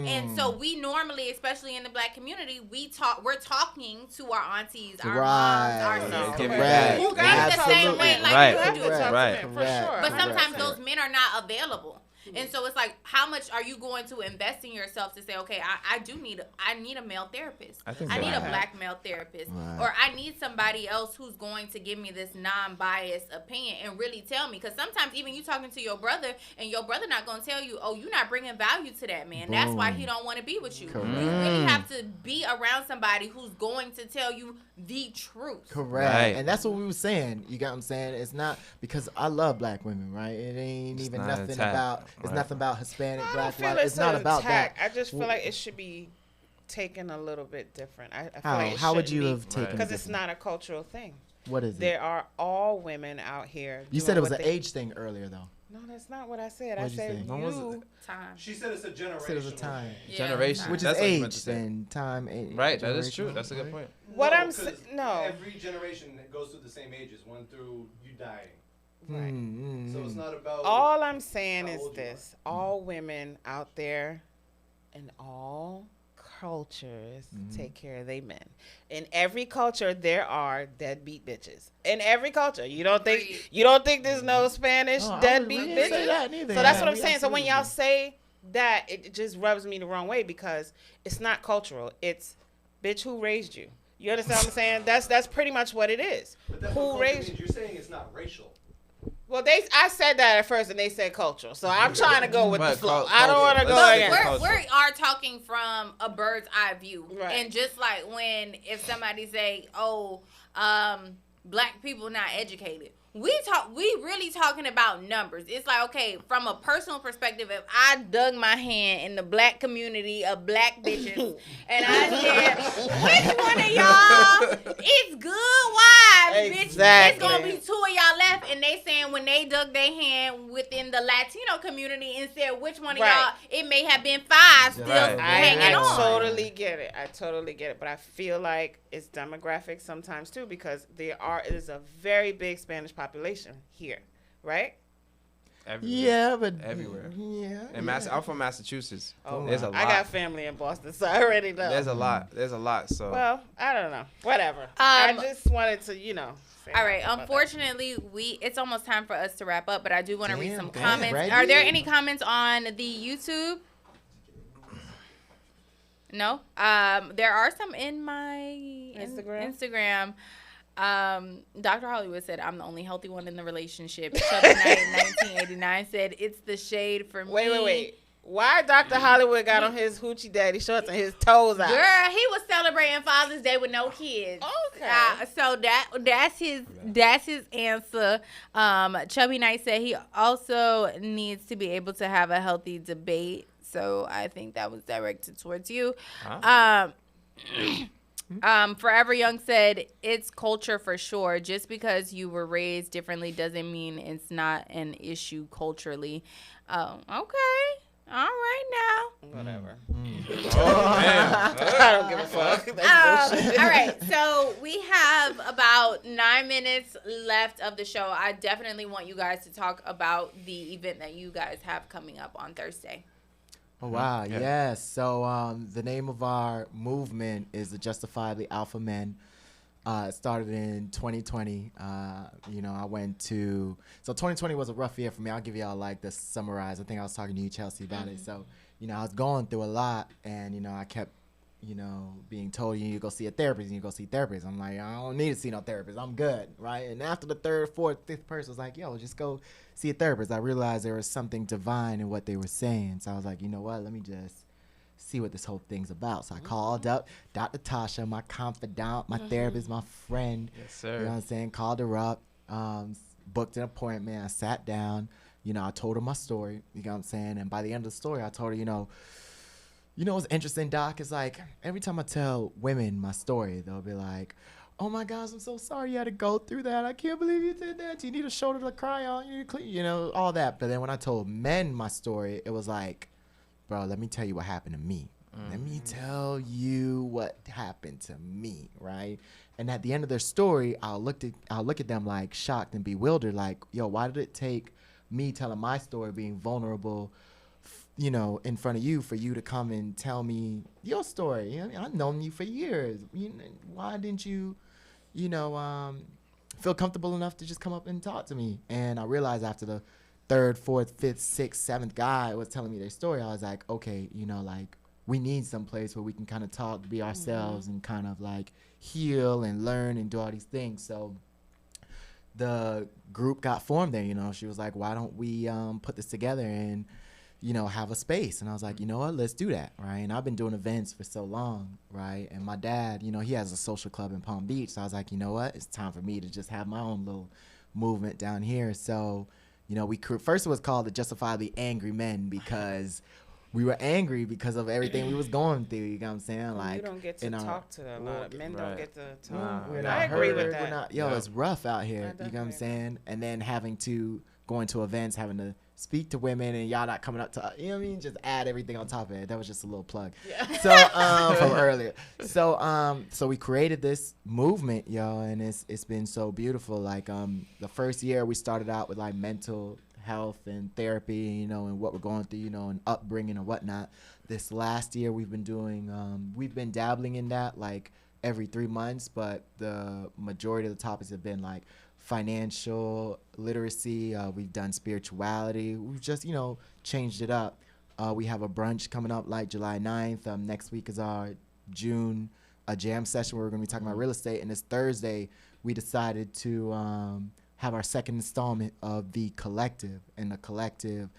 And so we normally, especially in the black community, we're talking to our aunties, our Right. moms, our No, sisters. Correct. You Think the same way like Right. you do. Talk to Right. men, for Correct. sure. But sometimes Correct. those men are not available. And so it's like, how much are you going to invest in yourself to say, okay, I need a male therapist. I need a black male therapist. Right. Or I need somebody else who's going to give me this non-biased opinion and really tell me. Because sometimes even you talking to your brother and your brother not going to tell you, oh, you're not bringing value to that man. Boom. That's why he don't want to be with you. Correct. You really have to be around somebody who's going to tell you the truth. Correct. Right. And that's what we were saying. You got what I'm saying? It's not because I love black women, right? It ain't even nothing about, it's nothing about Hispanic, black, white. It's not about that. I just feel like it should be taken a little bit different. I feel like how would you have taken it? Because it's not a cultural thing. What is it? There are all women out here. You said it was an age thing earlier, though. No, that's not what I said. I said time. She said it's a generation. Said it was a time. Yeah. Generation. Which is age and time. Right, that is true. That's a good point. What I'm saying, every generation goes through the same ages, one through you dying. Right. So it's not about. All I'm saying is this: all women out there, in all cultures, take care of their men. In every culture, there are deadbeat bitches. In every culture, you don't think there's no Spanish deadbeat bitches. So that's what I'm saying. So when y'all say that, it just rubs me the wrong way because it's not cultural. It's bitch, who raised you? You understand what I'm saying? That's pretty much what it is. But that's who raised you? You're saying it's not racial. Well, I said that at first, and they said cultural. So I'm trying to go with the flow. I don't want to go again. We are talking from a bird's eye view, right. And just like if somebody say, "Oh, black people not educated," we really talking about numbers. It's like, okay, from a personal perspective, if I dug my hand in the black community of black bitches and I said, which one of y'all is good wives, exactly. Bitch, it's gonna be 2 of y'all left, and they saying when they dug their hand within the Latino community and said which one of y'all, it may have been 5 still hanging on. I totally get it, but I feel like it's demographic sometimes too because it is a very big Spanish population here, right? Everywhere. Yeah. And I'm from Massachusetts. Oh, there's a lot. I got family in Boston, so I already know. There's a lot. So. Well, I don't know. Whatever. I just wanted to, all right. Unfortunately, it's almost time for us to wrap up, but I do want to read some comments. Are there any comments on the YouTube? No. There are some in my Instagram. Dr. Hollywood said, "I'm the only healthy one in the relationship." Chubby Knight 1989 said, "It's the shade for me." Wait. Why Dr. Hollywood got on his hoochie daddy shorts and his toes out? Girl, he was celebrating Father's Day with no kids. Okay. So that's his answer. Chubby Knight said he also needs to be able to have a healthy debate. So I think that was directed towards you. Forever Young said, "It's culture for sure. Just because you were raised differently doesn't mean it's not an issue culturally." Okay. All right now. Whatever. Oh, man. I don't give a fuck. That's bullshit. All right. So we have about 9 minutes left of the show. I definitely want you guys to talk about the event that you guys have coming up on Thursday. Oh, wow. Yeah. Yes. So the name of our movement is the Justifiably Alpha Men. It started in 2020. I went to... So 2020 was a rough year for me. I'll give y'all like the summarize. I think I was talking to you, Chelsea, about it. So, I was going through a lot, and, I kept, being told you need to go see a therapist, and you go see therapists. I'm like, I don't need to see no therapist. I'm good, right? And after the third, fourth, fifth person was like, yo, just go see a therapist. I realized there was something divine in what they were saying. So I was like, you know what? Let me just see what this whole thing's about. So I called up Dr. Tasha, my confidant, my therapist, my friend. Yes, sir. You know what I'm saying? Called her up, booked an appointment. I sat down. I told her my story. You know what I'm saying? And by the end of the story, I told her, what's interesting, Doc, is like every time I tell women my story, they'll be like, oh my gosh, I'm so sorry you had to go through that. I can't believe you did that. You need a shoulder to cry on. You need to clean, all that. But then when I told men my story, it was like, bro, let me tell you what happened to me. Let me tell you what happened to me, right? And at the end of their story, I'll look at them like shocked and bewildered, like, yo, why did it take me telling my story, being vulnerable, in front of you, for you to come and tell me your story? I've known you for years. Why didn't you, feel comfortable enough to just come up and talk to me? And I realized after the third, fourth, fifth, sixth, seventh guy was telling me their story, I was like, okay, you know, like, we need some place where we can kind of talk, be ourselves, and kind of like heal and learn and do all these things. So the group got formed there. You know, she was like, why don't we put this together and, you know, have a space? And I was like, you know what, let's do that, right? And I've been doing events for so long, right? And my dad, you know, he has a social club in Palm Beach. So I was like, you know what, it's time for me to just have my own little movement down here. So, you know, first it was called the Justifiably Angry Men because we were angry because of everything we was going through. You know what I'm saying? Like, you don't get to talk to a lot of men. Don't get to talk. I agree with that. It's rough out here. You know what I'm saying? And then having to go into events, having to speak to women, and y'all not coming up to, you know what I mean? Just add everything on top of it. That was just a little plug. Yeah. So from earlier. So we created this movement, y'all, and it's been so beautiful. Like the first year we started out with like mental health and therapy, you know, and what we're going through, you know, and upbringing and whatnot. This last year we've been doing, we've been dabbling in that like every 3 months, but the majority of the topics have been like financial literacy. We've done spirituality. We've just, you know, changed it up. We have a brunch coming up like July 9th. Next week is our June jam session where we're going to be talking about real estate. And this Thursday we decided to have our second installment of the collective. And the collective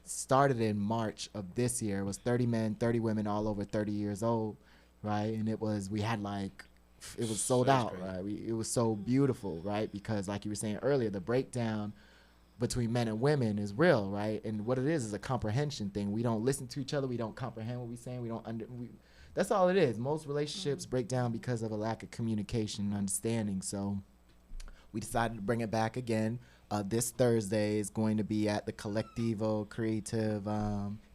started in March of this year. It was 30 men, 30 women, all over 30 years old, right? And it was sold out, right? It was so beautiful, right? Because like you were saying earlier, the breakdown between men and women is real, right? And what it is a comprehension thing. We don't listen to each other. We don't comprehend what we're saying. That's all it is. Most relationships break down because of a lack of communication and understanding. So we decided to bring it back again. This Thursday is going to be at the Collectivo Creative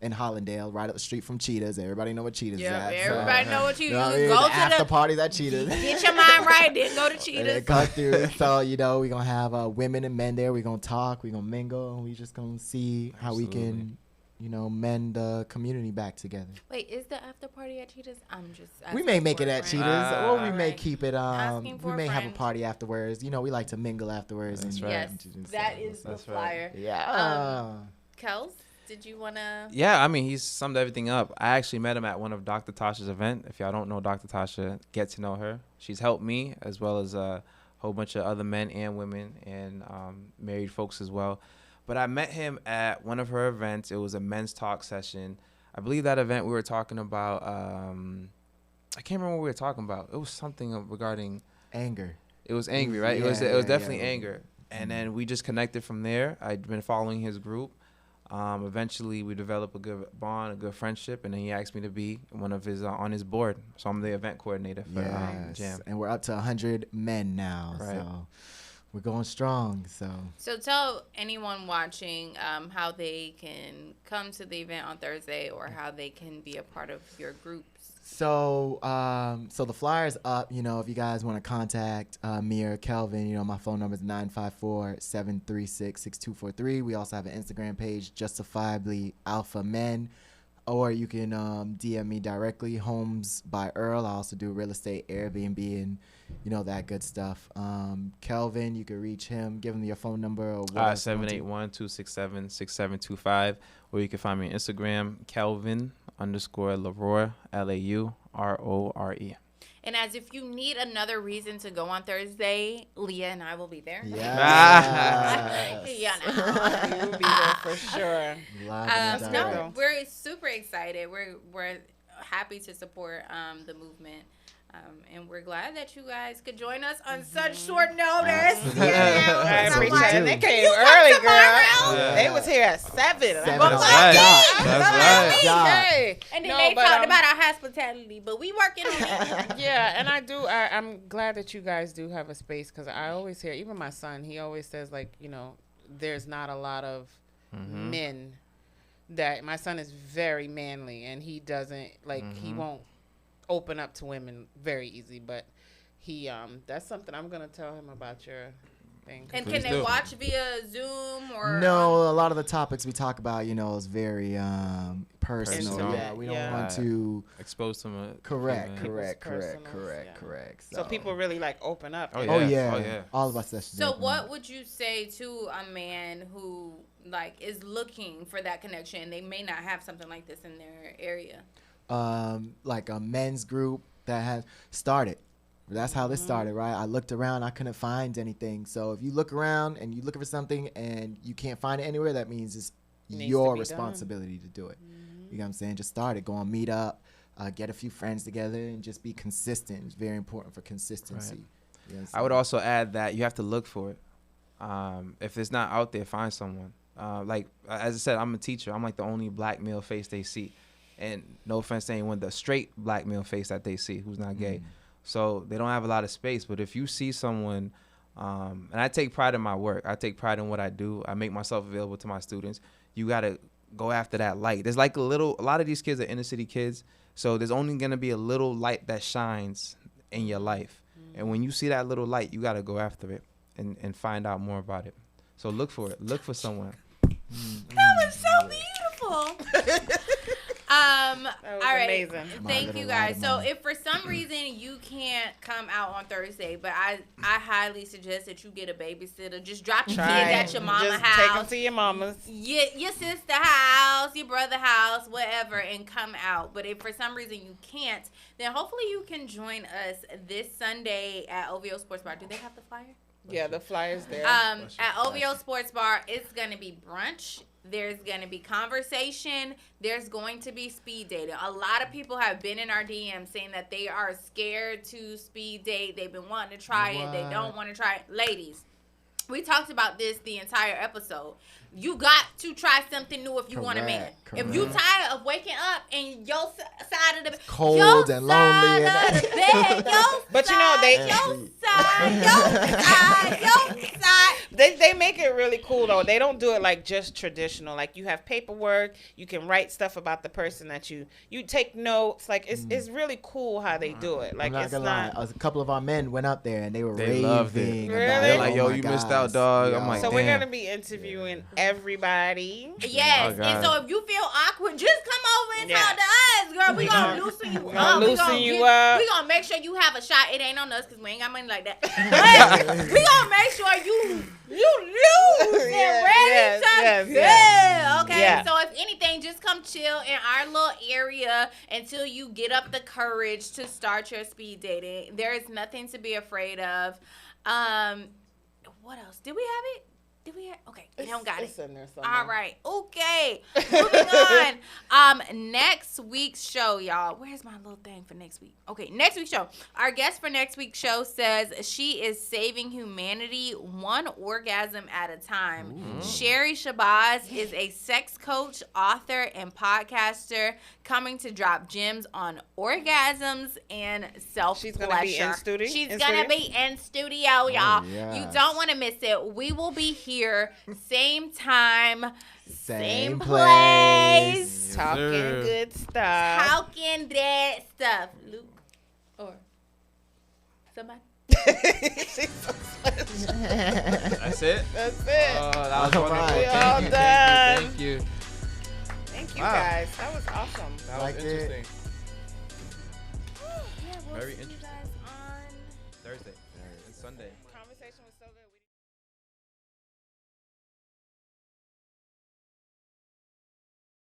in Hollandale, right up the street from Cheetahs. Everybody know what Cheetahs is at. Everybody know what you do. Go to after parties at Cheetahs. Get your mind right, then go to Cheetahs. Come through. So, you know, we're going to have women and men there. We're going to talk. We're going to mingle. And we're just going to see how we can, you know, mend the community back together. Wait, is the after party at Cheetahs? I'm just we may make it at Cheetahs, or we may keep it. We may have a friend. Party afterwards. You know, we like to mingle afterwards. That's right. Yes, that is the flyer. Right. Yeah. Kels, did you want to? Yeah, I mean, he's summed everything up. I actually met him at one of Dr. Tasha's event. If y'all don't know Dr. Tasha, get to know her. She's helped me as well as a whole bunch of other men and women and married folks as well. But I met him at one of her events. It was a men's talk session. I believe that event we were talking about, I can't remember what we were talking about. It was something regarding anger. It was angry, right? It was definitely anger. And then we just connected from there. I'd been following his group. Eventually we developed a good bond, a good friendship, and then he asked me to be one of his on his board. So I'm the event coordinator for Jam. And we're up to 100 men now. Right. So we're going strong. So tell anyone watching how they can come to the event on Thursday or how they can be a part of your groups. So the flyer's up. You know, if you guys want to contact me or Kelvin, you know, my phone number is 954-736-6243. We also have an Instagram page, Justifiably Alpha Men. Or you can DM me directly, Homes by Earl. I also do real estate, Airbnb, and, you know, that good stuff. Kelvin, you can reach him. Give him your phone number. Or 781-267-6725. Or you can find me on Instagram, Kelvin_Laroure, Laurore. And as if you need another reason to go on Thursday, Leah and I will be there. Yeah. You'll be there for sure. No, we're super excited. We're happy to support the movement. And we're glad that you guys could join us on such short notice. I appreciate it. They came early, girl. Yeah. They was here at 7. That's right. And then they talked about our hospitality, but we working on it. Yeah, and I'm glad that you guys do have a space, because I always hear, even my son, he always says, like, you know, there's not a lot of men that, my son is very manly, and he doesn't, like, he won't open up to women very easy, but he that's something I'm gonna tell him about your thing. And can they watch via Zoom or or No, a lot of the topics we talk about, is very personal. Personal. Yeah, we don't Yeah. want to expose them. correct. Yeah. So So people really like open up. Oh, Oh yeah. yeah. Oh, yeah. All of us. That's So what would you say to a man who like is looking for that connection? They may not have something like this in their area. Like a men's group that has started. That's how this started, right? I looked around, I couldn't find anything. So if you look around and you're looking for something and you can't find it anywhere, that means it's your responsibility to do it. You know what I'm saying? Just start it. Go on meet up, get a few friends together, and just be consistent. It's very important for consistency. Right. You know what I'm I would saying? also add that you have to look for it. If it's not out there, find someone. Like as I said, I'm a teacher. I'm like the only black male face they see. And no offense to anyone, the straight black male face that they see who's not gay. So they don't have a lot of space. But if you see someone, and I take pride in my work. I take pride in what I do. I make myself available to my students. You got to go after that light. There's like a lot of these kids are inner city kids. So there's only going to be a little light that shines in your life. And when you see that little light, you got to go after it and find out more about it. So look for it. Look for someone. That was so beautiful. That was all right. amazing. Thank you guys. So if for some reason you can't come out on Thursday, but I highly suggest that you get a babysitter. Just drop your kids at your mama's Just house. take them to your mama's. Your sister house, your brother house, whatever, and come out. But if for some reason you can't, then hopefully you can join us this Sunday at OVO Sports Bar. Do they have the flyer? Yeah, the flyer's there. At OVO Sports Bar, it's going to be brunch. There's going to be conversation. There's going to be speed dating. A lot of people have been in our DM saying that they are scared to speed date. They've been wanting to try it. They don't want to try it. Ladies, we talked about this the entire episode. You got to try something new if you want a man. If you tired of waking up and your side of the bed, cold and lonely, but your side. They make it really cool though. They don't do it like just traditional. Like you have paperwork, you can write stuff about the person that you take notes. Like it's really cool how they do it. Like I'm not it's gonna not. lie. A couple of our men went up there and they were They loved it. raving. Really? About They're it. like, Oh yo, my you missed gosh. out, dog. Yo. I'm like, So damn. we're gonna be interviewing everybody. Yes, Oh, and God. so if you feel awkward, just come over and talk to us, girl. We gonna loosen you up. We gonna make sure you have a shot. It ain't on us because we ain't got money like that. But we gonna make sure you loose and ready to go. Okay. Yeah. So if anything, just come chill in our little area until you get up the courage to start your speed dating. There is nothing to be afraid of. What else? Did we have it? Did we have? Okay, we don't got it. It's in there somewhere. All right. Okay. Moving on. Next week's show, y'all. Where's my little thing for next week? Okay, next week's show. Our guest for next week's show says she is saving humanity one orgasm at a time. Sherry Shabazz is a sex coach, author, and podcaster coming to drop gems on orgasms and self-pleasure. She's gonna be in studio? She's In gonna studio? be in studio, y'all. yes. You don't want to miss it. We will be here, same time, same place. Talking sir. good stuff. Talking that stuff. Luke or somebody. That's it? That's it. Oh, that was All wonderful. right. We all done. Thank you. Thank you Wow. guys. That was awesome. That was Liked it. interesting. Yeah, we'll Very see you interesting. guys on Thursday and Sunday.